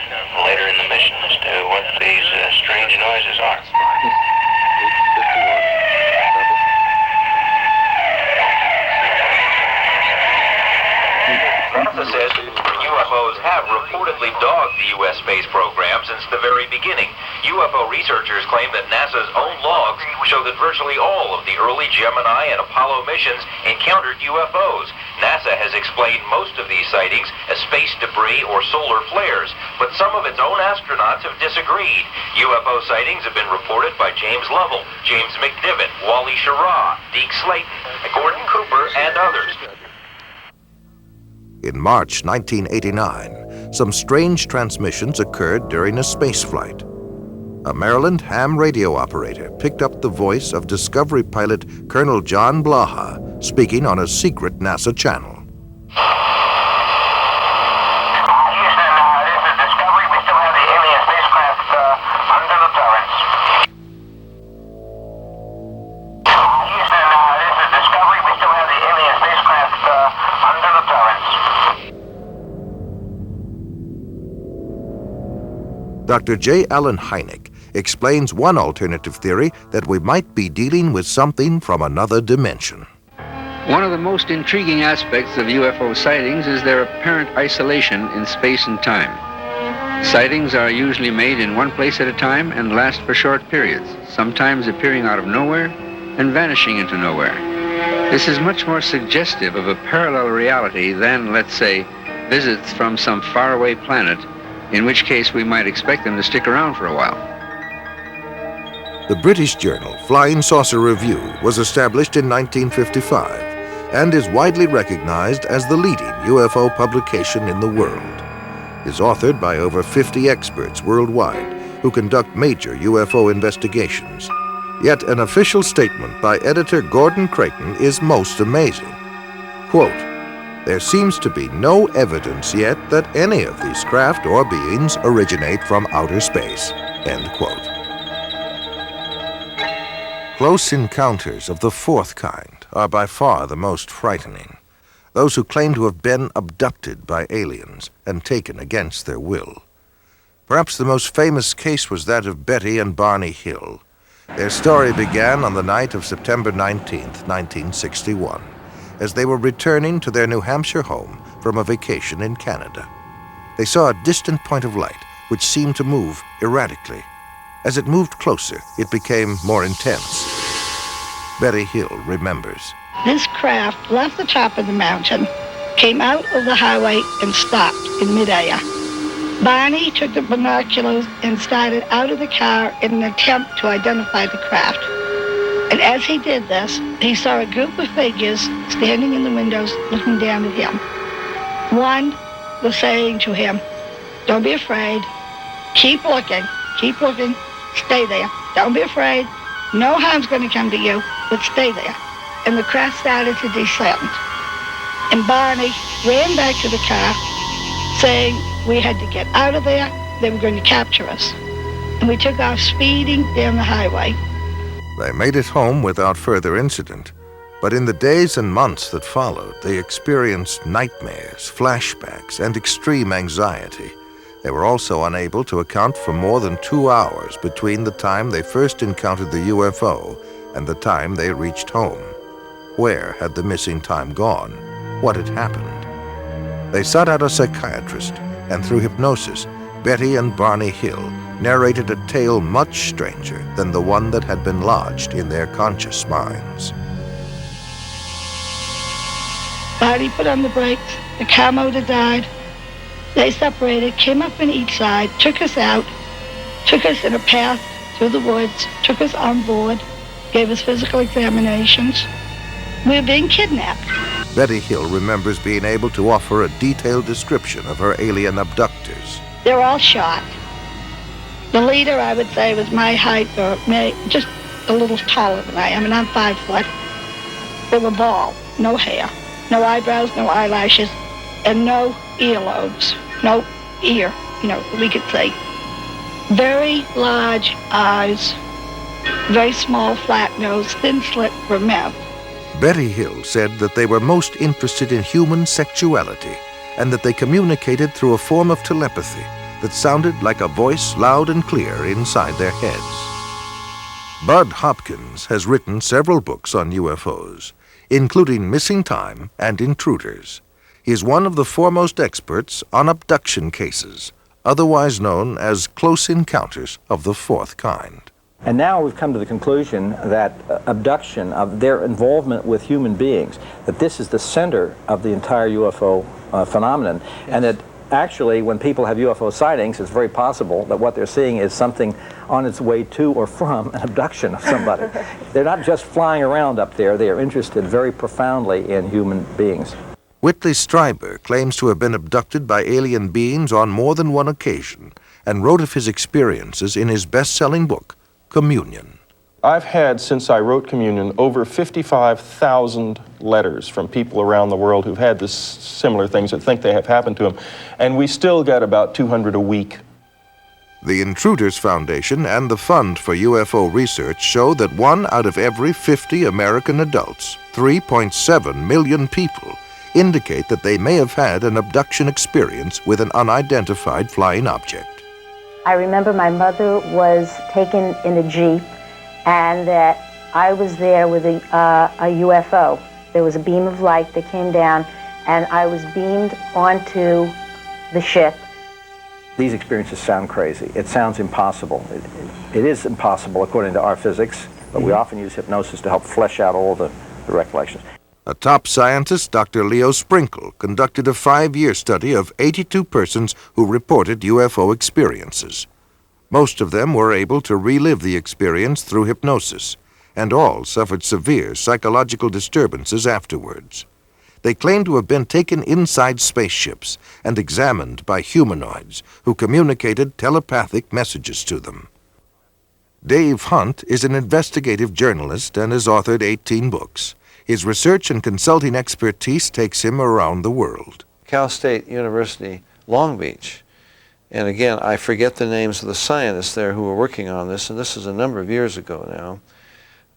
later in the mission as to what these strange noises are. NASA says UFOs have reportedly dogged the U.S. space program since the very beginning. UFO researchers claim that NASA's own logs show that virtually all of the early Gemini and Apollo missions encountered UFOs. NASA has explained most of these sightings as space debris or solar flares, but some of its own astronauts have disagreed. UFO sightings have been reported by James Lovell, James McDivitt, Wally Schirra, Deke Slayton, Gordon Cooper, and others. In March 1989, some strange transmissions occurred during a spaceflight. A Maryland ham radio operator picked up the voice of Discovery pilot Colonel John Blaha speaking on a secret NASA channel. Houston, this is Discovery. We still have the alien spacecraft under the turrets. Houston, this is Discovery. We still have the alien spacecraft under the turrets. Dr. J. Allen Hynek explains one alternative theory that we might be dealing with something from another dimension. One of the most intriguing aspects of UFO sightings is their apparent isolation in space and time. Sightings are usually made in one place at a time and last for short periods, sometimes appearing out of nowhere and vanishing into nowhere. This is much more suggestive of a parallel reality than, let's say, visits from some faraway planet, in which case we might expect them to stick around for a while. The British journal Flying Saucer Review was established in 1955 and is widely recognized as the leading UFO publication in the world. It is authored by over 50 experts worldwide who conduct major UFO investigations. Yet an official statement by editor Gordon Creighton is most amazing. Quote, "There seems to be no evidence yet that any of these craft or beings originate from outer space." End quote. Close encounters of the fourth kind are by far the most frightening. Those who claim to have been abducted by aliens and taken against their will. Perhaps the most famous case was that of Betty and Barney Hill. Their story began on the night of September 19th, 1961, as they were returning to their New Hampshire home from a vacation in Canada. They saw a distant point of light which seemed to move erratically. As it moved closer, it became more intense. Betty Hill remembers. This craft left the top of the mountain, came out of the highway, and stopped in midair. Barney took the binoculars and started out of the car in an attempt to identify the craft. And as he did this, he saw a group of figures standing in the windows looking down at him. One was saying to him, "Don't be afraid. Keep looking, stay there. Don't be afraid. No harm's going to come to you, but stay there." And the craft started to descend. And Barney ran back to the car, saying we had to get out of there. They were going to capture us. And we took off speeding down the highway. They made it home without further incident, but in the days and months that followed, they experienced nightmares, flashbacks, and extreme anxiety. They were also unable to account for more than 2 hours between the time they first encountered the UFO and the time they reached home. Where had the missing time gone? What had happened? They sought out a psychiatrist, and through hypnosis, Betty and Barney Hill narrated a tale much stranger than the one that had been lodged in their conscious minds. Barney put on the brakes. The car motor died. They separated, came up on each side, took us out, took us in a path through the woods, took us on board, gave us physical examinations. We were being kidnapped. Betty Hill remembers being able to offer a detailed description of her alien abductors. They were all shot. The leader, I would say, was my height, or just a little taller than I am, and I'm 5 foot. They were bald, no hair, no eyebrows, no eyelashes, and no earlobes, no ear, we could say. Very large eyes, very small flat nose, thin slit for mouth. Betty Hill said that they were most interested in human sexuality and that they communicated through a form of telepathy that sounded like a voice loud and clear inside their heads. Bud Hopkins has written several books on UFOs, including Missing Time and Intruders. He is one of the foremost experts on abduction cases, otherwise known as close encounters of the fourth kind. And now we've come to the conclusion that abduction, of their involvement with human beings, that this is the center of the entire UFO phenomenon, and that actually when people have UFO sightings, it's very possible that what they're seeing is something on its way to or from an abduction of somebody. They're not just flying around up there, they are interested very profoundly in human beings. Whitley Strieber claims to have been abducted by alien beings on more than one occasion and wrote of his experiences in his best-selling book, Communion. I've had, since I wrote Communion, over 55,000 letters from people around the world who've had similar things that think they have happened to them, and we still get about 200 a week. The Intruders Foundation and the Fund for UFO Research show that 1 out of every 50 American adults, 3.7 million people, indicate that they may have had an abduction experience with an unidentified flying object. I remember my mother was taken in a Jeep, and that I was there with a UFO. There was a beam of light that came down, and I was beamed onto the ship. These experiences sound crazy. It sounds impossible. It is impossible according to our physics, but we often use hypnosis to help flesh out all the recollections. A top scientist, Dr. Leo Sprinkle, conducted a 5-year study of 82 persons who reported UFO experiences. Most of them were able to relive the experience through hypnosis, and all suffered severe psychological disturbances afterwards. They claimed to have been taken inside spaceships and examined by humanoids who communicated telepathic messages to them. Dave Hunt is an investigative journalist and has authored 18 books. His research and consulting expertise takes him around the world. Cal State University, Long Beach. And again, I forget the names of the scientists there who were working on this, and this is a number of years ago now.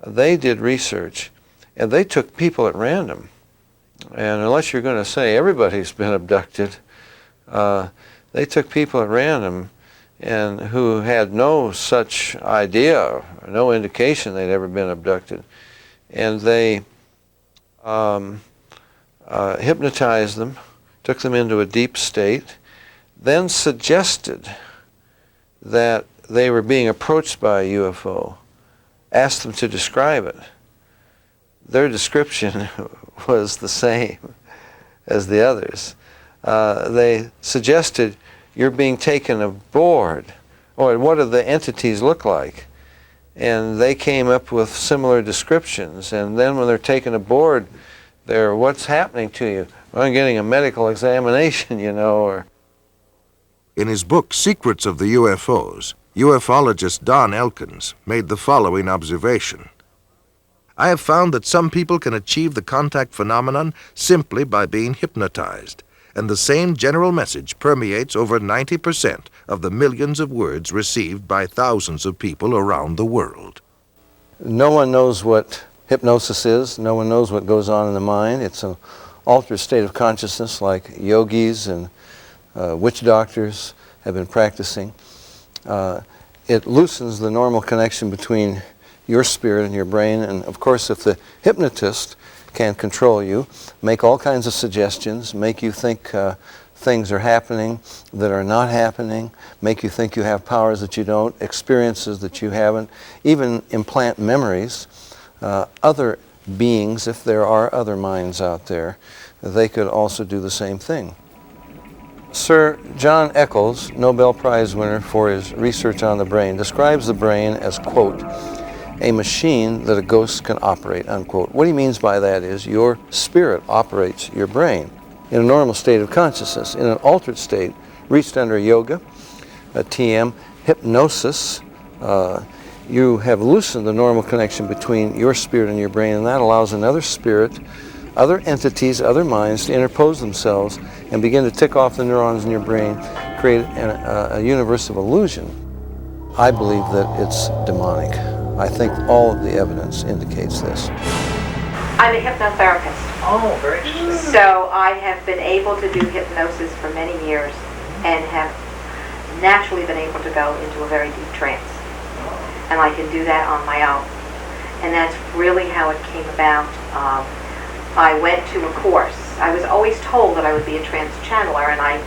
They did research, and they took people at random. And unless you're going to say everybody's been abducted, they took people at random and who had no such idea, no indication they'd ever been abducted. And they hypnotized them, took them into a deep state, then suggested that they were being approached by a UFO, asked them to describe it. Their description was the same as the others. They suggested you're being taken aboard. Or what do the entities look like? And they came up with similar descriptions. And then when they're taken aboard, what's happening to you? Well, I'm getting a medical examination, you know, or... In his book, Secrets of the UFOs, ufologist Don Elkins made the following observation. I have found that some people can achieve the contact phenomenon simply by being hypnotized, and the same general message permeates over 90% of the millions of words received by thousands of people around the world. No one knows what hypnosis is. No one knows what goes on in the mind. It's an altered state of consciousness like yogis and witch doctors have been practicing. It loosens the normal connection between your spirit and your brain, and of course if the hypnotist can control you, make all kinds of suggestions, make you think things are happening that are not happening, make you think you have powers that you don't, experiences that you haven't, even implant memories. Other beings, if there are other minds out there, they could also do the same thing. Sir John Eccles, Nobel Prize winner for his research on the brain, describes the brain as, quote, a machine that a ghost can operate, unquote. What he means by that is your spirit operates your brain in a normal state of consciousness. In an altered state, reached under yoga, TM, hypnosis, you have loosened the normal connection between your spirit and your brain, and that allows another spirit, other entities, other minds to interpose themselves and begin to tick off the neurons in your brain, create a universe of illusion. I believe that it's demonic. I think all of the evidence indicates this. I'm a hypnotherapist. Oh, very interesting. So I have been able to do hypnosis for many years and have naturally been able to go into a very deep trance. And I can do that on my own. And that's really how it came about. I went to a course. I was always told that I would be a trance channeler, and I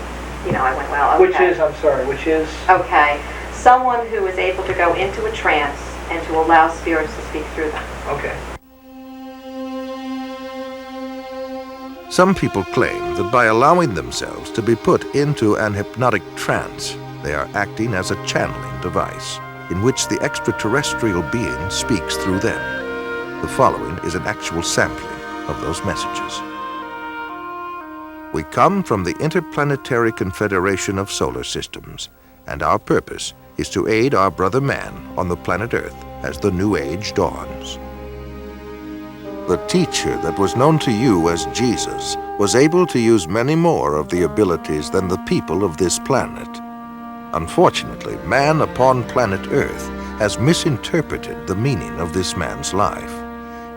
went, well, okay. Which is? Okay. Someone who is able to go into a trance and to allow spirits to speak through them. Okay. Some people claim that by allowing themselves to be put into an hypnotic trance, they are acting as a channeling device, in which the extraterrestrial being speaks through them. The following is an actual sampling of those messages. We come from the Interplanetary Confederation of Solar Systems, and our purpose is to aid our brother man on the planet Earth as the new age dawns. The teacher that was known to you as Jesus was able to use many more of the abilities than the people of this planet. Unfortunately, man upon planet Earth has misinterpreted the meaning of this man's life.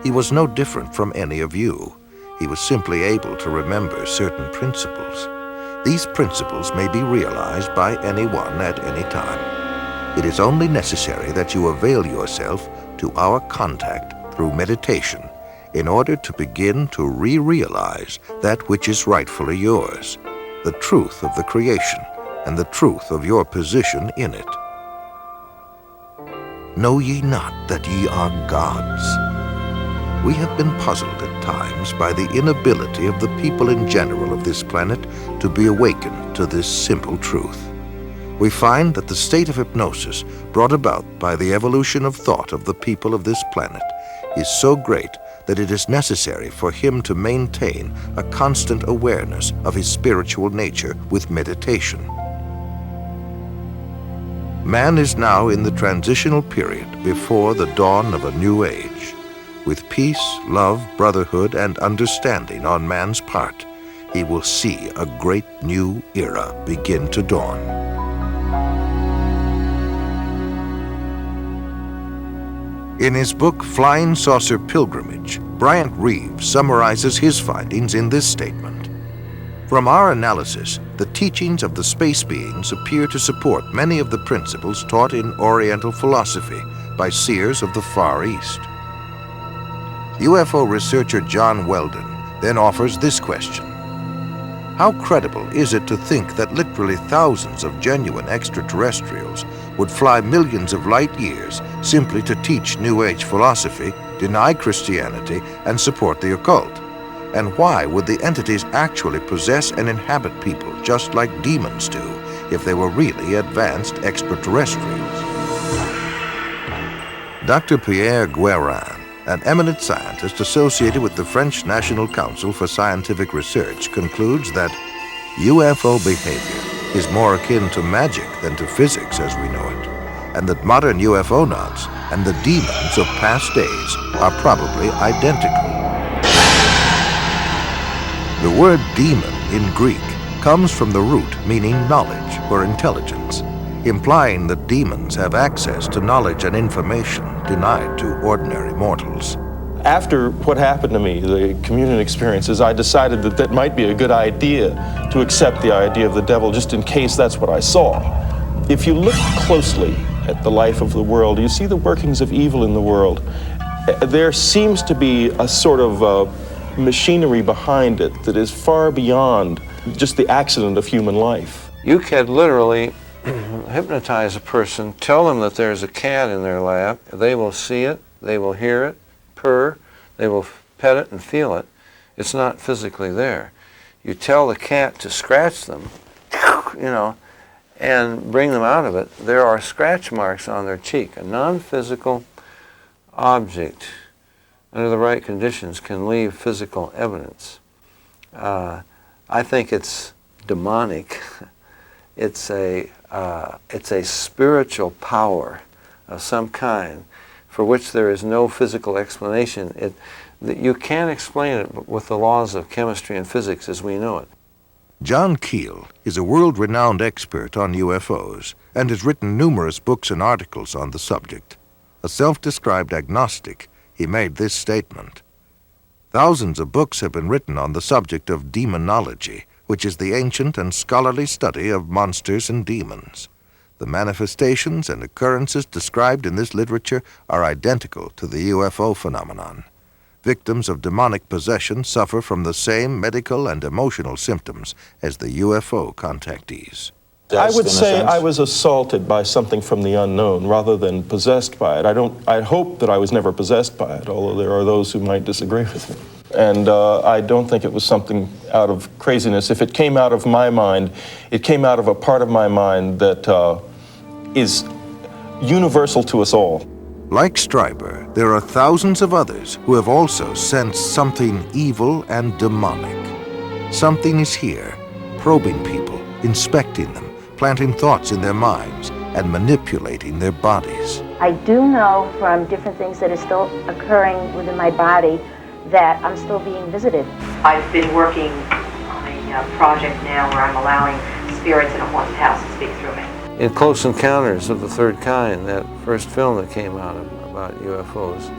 He was no different from any of you. He was simply able to remember certain principles. These principles may be realized by anyone at any time. It is only necessary that you avail yourself to our contact through meditation in order to begin to re-realize that which is rightfully yours, the truth of the creation and the truth of your position in it. Know ye not that ye are gods? We have been puzzled at times by the inability of the people in general of this planet to be awakened to this simple truth. We find that the state of hypnosis brought about by the evolution of thought of the people of this planet is so great that it is necessary for him to maintain a constant awareness of his spiritual nature with meditation. Man is now in the transitional period before the dawn of a new age. With peace, love, brotherhood, and understanding on man's part, he will see a great new era begin to dawn. In his book, Flying Saucer Pilgrimage, Bryant Reeves summarizes his findings in this statement. From our analysis, the teachings of the space beings appear to support many of the principles taught in Oriental philosophy by seers of the Far East. UFO researcher John Weldon then offers this question. How credible is it to think that literally thousands of genuine extraterrestrials would fly millions of light years simply to teach New Age philosophy, deny Christianity, and support the occult? And why would the entities actually possess and inhabit people just like demons do if they were really advanced extraterrestrials. Dr. Pierre Guérin, an eminent scientist associated with the French National Council for Scientific Research, concludes that UFO behavior is more akin to magic than to physics as we know it, and that modern UFOnauts and the demons of past days are probably identical. The word demon in Greek comes from the root meaning knowledge or intelligence, implying that demons have access to knowledge and information denied to ordinary mortals. After what happened to me, the communion experiences, I decided that that might be a good idea to accept the idea of the devil just in case that's what I saw. If you look closely at the life of the world, you see the workings of evil in the world. There seems to be a sort of machinery behind it that is far beyond just the accident of human life. You can literally hypnotize a person, tell them that there's a cat in their lap, they will see it, they will hear it, purr, they will pet it and feel it. It's not physically there. You tell the cat to scratch them, and bring them out of it. There are scratch marks on their cheek. A non-physical object, under the right conditions, can leave physical evidence. I think it's demonic. It's a spiritual power of some kind for which there is no physical explanation. You can't explain it with the laws of chemistry and physics as we know it. John Keel is a world-renowned expert on UFOs and has written numerous books and articles on the subject. A self-described agnostic, he made this statement: "Thousands of books have been written on the subject of demonology, which is the ancient and scholarly study of monsters and demons. The manifestations and occurrences described in this literature are identical to the UFO phenomenon. Victims of demonic possession suffer from the same medical and emotional symptoms as the UFO contactees." I would say I was assaulted by something from the unknown rather than possessed by it. I hope that I was never possessed by it, although there are those who might disagree with me. And I don't think it was something out of craziness. If it came out of my mind, it came out of a part of my mind that is universal to us all. Like Stryber, there are thousands of others who have also sensed something evil and demonic. Something is here, probing people, inspecting them, planting thoughts in their minds, and manipulating their bodies. I do know from different things that are still occurring within my body that I'm still being visited. I've been working on a project now where I'm allowing spirits in a haunted house to speak through me. In Close Encounters of the Third Kind, that first film that came out about UFOs,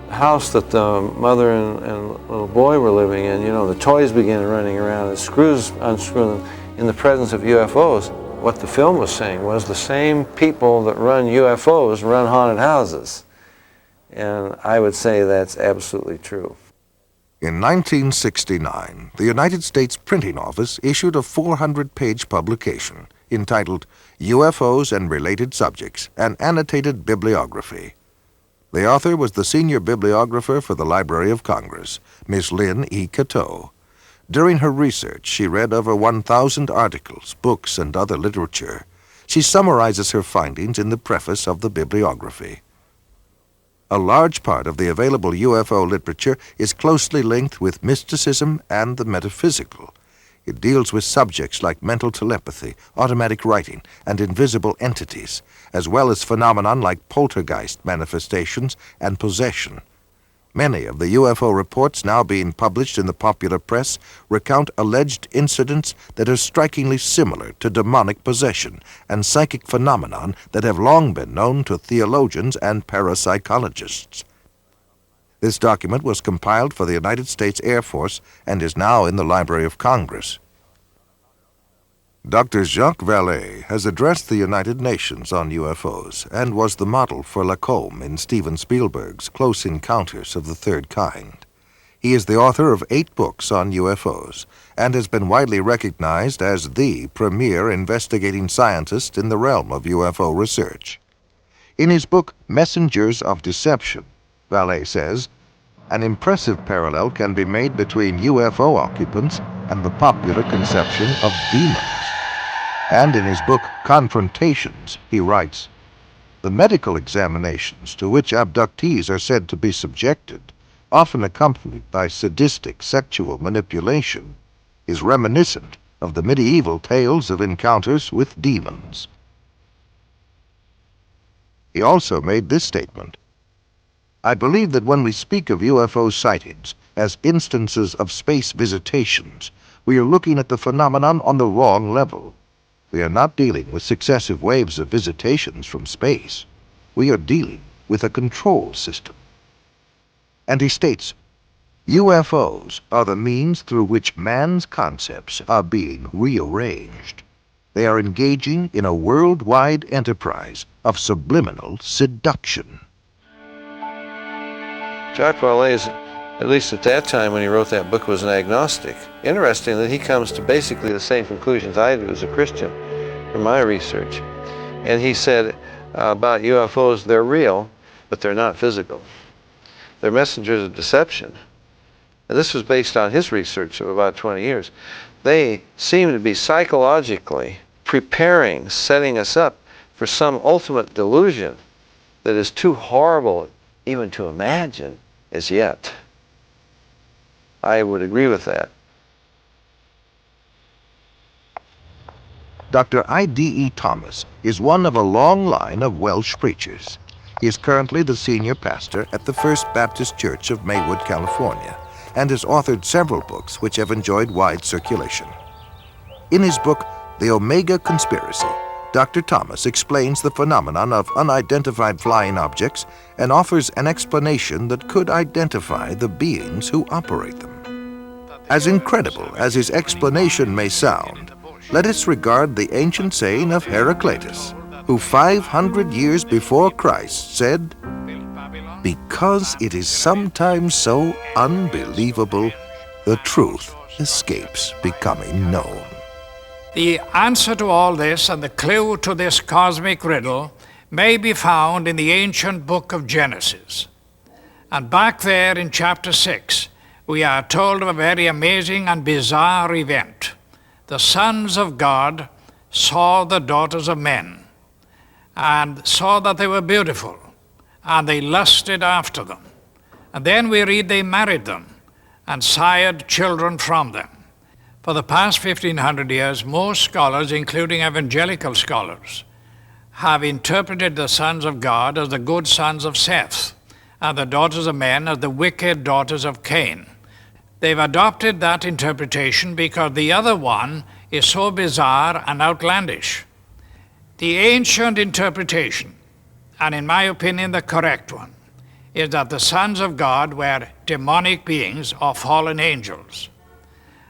the house that the mother and little boy were living in, the toys began running around and screws unscrewing them in the presence of UFOs. What the film was saying was the same people that run UFOs run haunted houses. And I would say that's absolutely true. In 1969, the United States Printing Office issued a 400-page publication entitled UFOs and Related Subjects, an Annotated Bibliography. The author was the senior bibliographer for the Library of Congress, Miss Lynn E. Cateau. During her research, she read over 1,000 articles, books, and other literature. She summarizes her findings in the preface of the bibliography. A large part of the available UFO literature is closely linked with mysticism and the metaphysical. It deals with subjects like mental telepathy, automatic writing, and invisible entities, as well as phenomena like poltergeist manifestations and possession. Many of the UFO reports now being published in the popular press recount alleged incidents that are strikingly similar to demonic possession and psychic phenomenon that have long been known to theologians and parapsychologists. This document was compiled for the United States Air Force and is now in the Library of Congress. Dr. Jacques Vallée has addressed the United Nations on UFOs and was the model for Lacombe in Steven Spielberg's Close Encounters of the Third Kind. He is the author of 8 books on UFOs and has been widely recognized as the premier investigating scientist in the realm of UFO research. In his book, Messengers of Deception, Vallée says, an impressive parallel can be made between UFO occupants and the popular conception of demons. And in his book, Confrontations, he writes, "The medical examinations to which abductees are said to be subjected, often accompanied by sadistic sexual manipulation, is reminiscent of the medieval tales of encounters with demons." He also made this statement, "I believe that when we speak of UFO sightings as instances of space visitations, we are looking at the phenomenon on the wrong level. We are not dealing with successive waves of visitations from space. We are dealing with a control system." And he states, "UFOs are the means through which man's concepts are being rearranged. They are engaging in a worldwide enterprise of subliminal seduction." Jacques Vallée, at least at that time when he wrote that book, was an agnostic. Interesting that he comes to basically the same conclusions I do as a Christian from my research. And he said about UFOs, they're real, but they're not physical. They're messengers of deception. And this was based on his research of about 20 years. They seem to be psychologically preparing, setting us up for some ultimate delusion that is too horrible even to imagine as yet. I would agree with that. Dr. I.D.E. Thomas is one of a long line of Welsh preachers. He is currently the senior pastor at the First Baptist Church of Maywood, California, and has authored several books which have enjoyed wide circulation. In his book, The Omega Conspiracy, Dr. Thomas explains the phenomenon of unidentified flying objects and offers an explanation that could identify the beings who operate them. As incredible as his explanation may sound, let us regard the ancient saying of Heraclitus, who 500 years before Christ said, "Because it is sometimes so unbelievable, the truth escapes becoming known." The answer to all this and the clue to this cosmic riddle may be found in the ancient book of Genesis. And back there in chapter 6, we are told of a very amazing and bizarre event. The sons of God saw the daughters of men and saw that they were beautiful, and they lusted after them. And then we read they married them and sired children from them. For the past 1,500 years, most scholars, including evangelical scholars, have interpreted the sons of God as the good sons of Seth, and the daughters of men as the wicked daughters of Cain. They've adopted that interpretation because the other one is so bizarre and outlandish. The ancient interpretation, and in my opinion the correct one, is that the sons of God were demonic beings or fallen angels,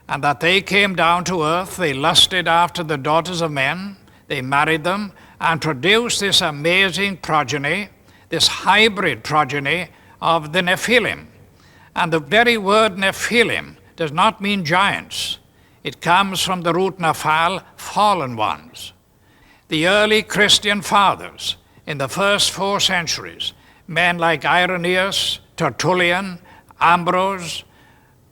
and that they came down to earth, they lusted after the daughters of men, they married them, and produced this amazing progeny, this hybrid progeny of the Nephilim. And the very word Nephilim does not mean giants. It comes from the root Nephal, fallen ones. The early Christian fathers in the first 4 centuries, men like Irenaeus, Tertullian, Ambrose,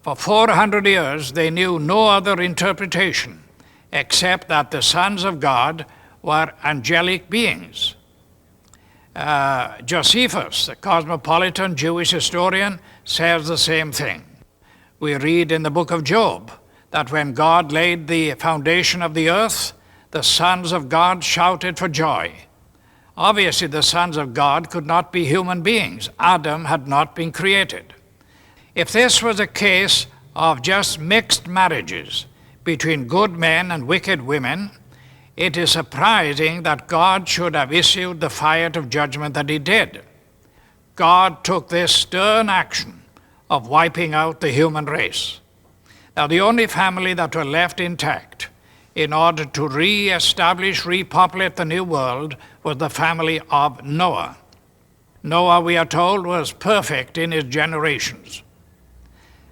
for 400 years they knew no other interpretation except that the sons of God were angelic beings. Josephus, the cosmopolitan Jewish historian, says the same thing. We read in the book of Job that when God laid the foundation of the earth, the sons of God shouted for joy. Obviously, the sons of God could not be human beings. Adam had not been created. If this was a case of just mixed marriages between good men and wicked women, it is surprising that God should have issued the fire of judgment that he did. God took this stern action of wiping out the human race. Now, the only family that were left intact in order to re-establish, repopulate the new world was the family of Noah. Noah, we are told, was perfect in his generations.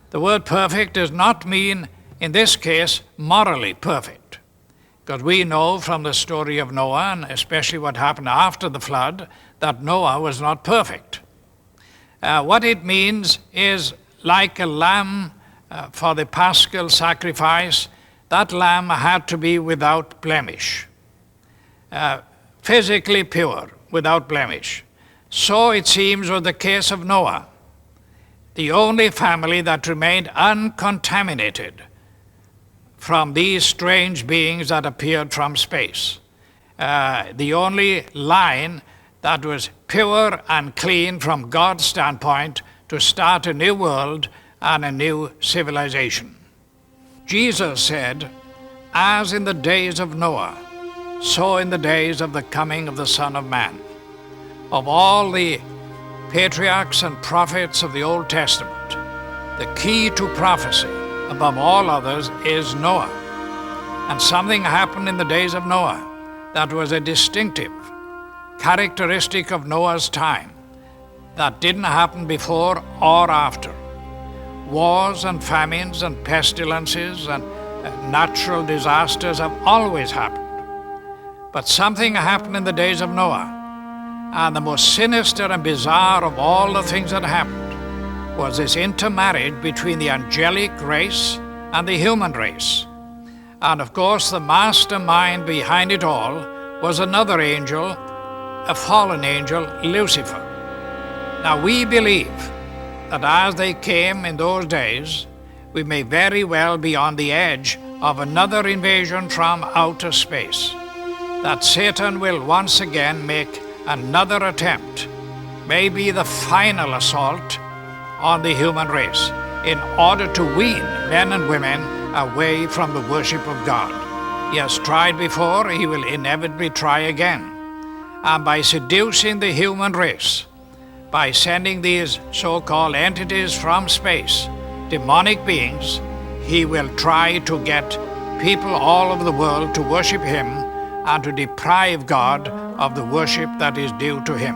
The word perfect does not mean, in this case, morally perfect, because we know from the story of Noah, and especially what happened after the flood, that Noah was not perfect. What it means is like a lamb for the paschal sacrifice, that lamb had to be without blemish, physically pure, without blemish. So it seems was the case of Noah, the only family that remained uncontaminated from these strange beings that appeared from space. The only line that was pure and clean from God's standpoint to start a new world and a new civilization. Jesus said, as in the days of Noah, so in the days of the coming of the Son of Man. Of all the patriarchs and prophets of the Old Testament, the key to prophecy above all others is Noah. And something happened in the days of Noah that was a distinctive characteristic of Noah's time that didn't happen before or after. Wars and famines and pestilences and natural disasters have always happened. But something happened in the days of Noah, and the most sinister and bizarre of all the things that happened was this intermarriage between the angelic race and the human race. And of course, the mastermind behind it all was another angel, a fallen angel, Lucifer. Now we believe that as they came in those days, we may very well be on the edge of another invasion from outer space, that Satan will once again make another attempt, maybe the final assault on the human race, in order to wean men and women away from the worship of God. He has tried before, he will inevitably try again. And by seducing the human race, by sending these so-called entities from space, demonic beings, he will try to get people all over the world to worship him and to deprive God of the worship that is due to him.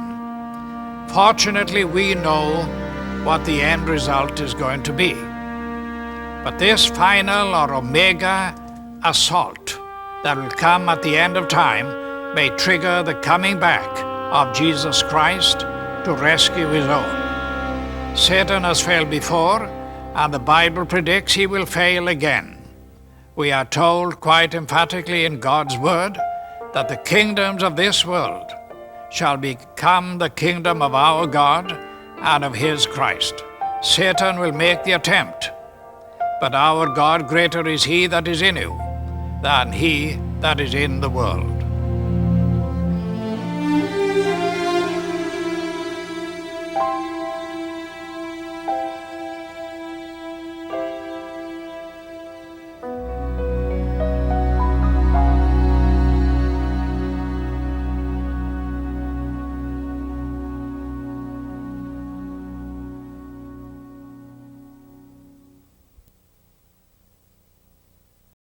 Fortunately, we know what the end result is going to be. But this final or omega assault that will come at the end of time may trigger the coming back of Jesus Christ to rescue his own. Satan has failed before, and the Bible predicts he will fail again. We are told quite emphatically in God's word that the kingdoms of this world shall become the kingdom of our God and of his Christ. Satan will make the attempt, but our God, greater is he that is in you than he that is in the world.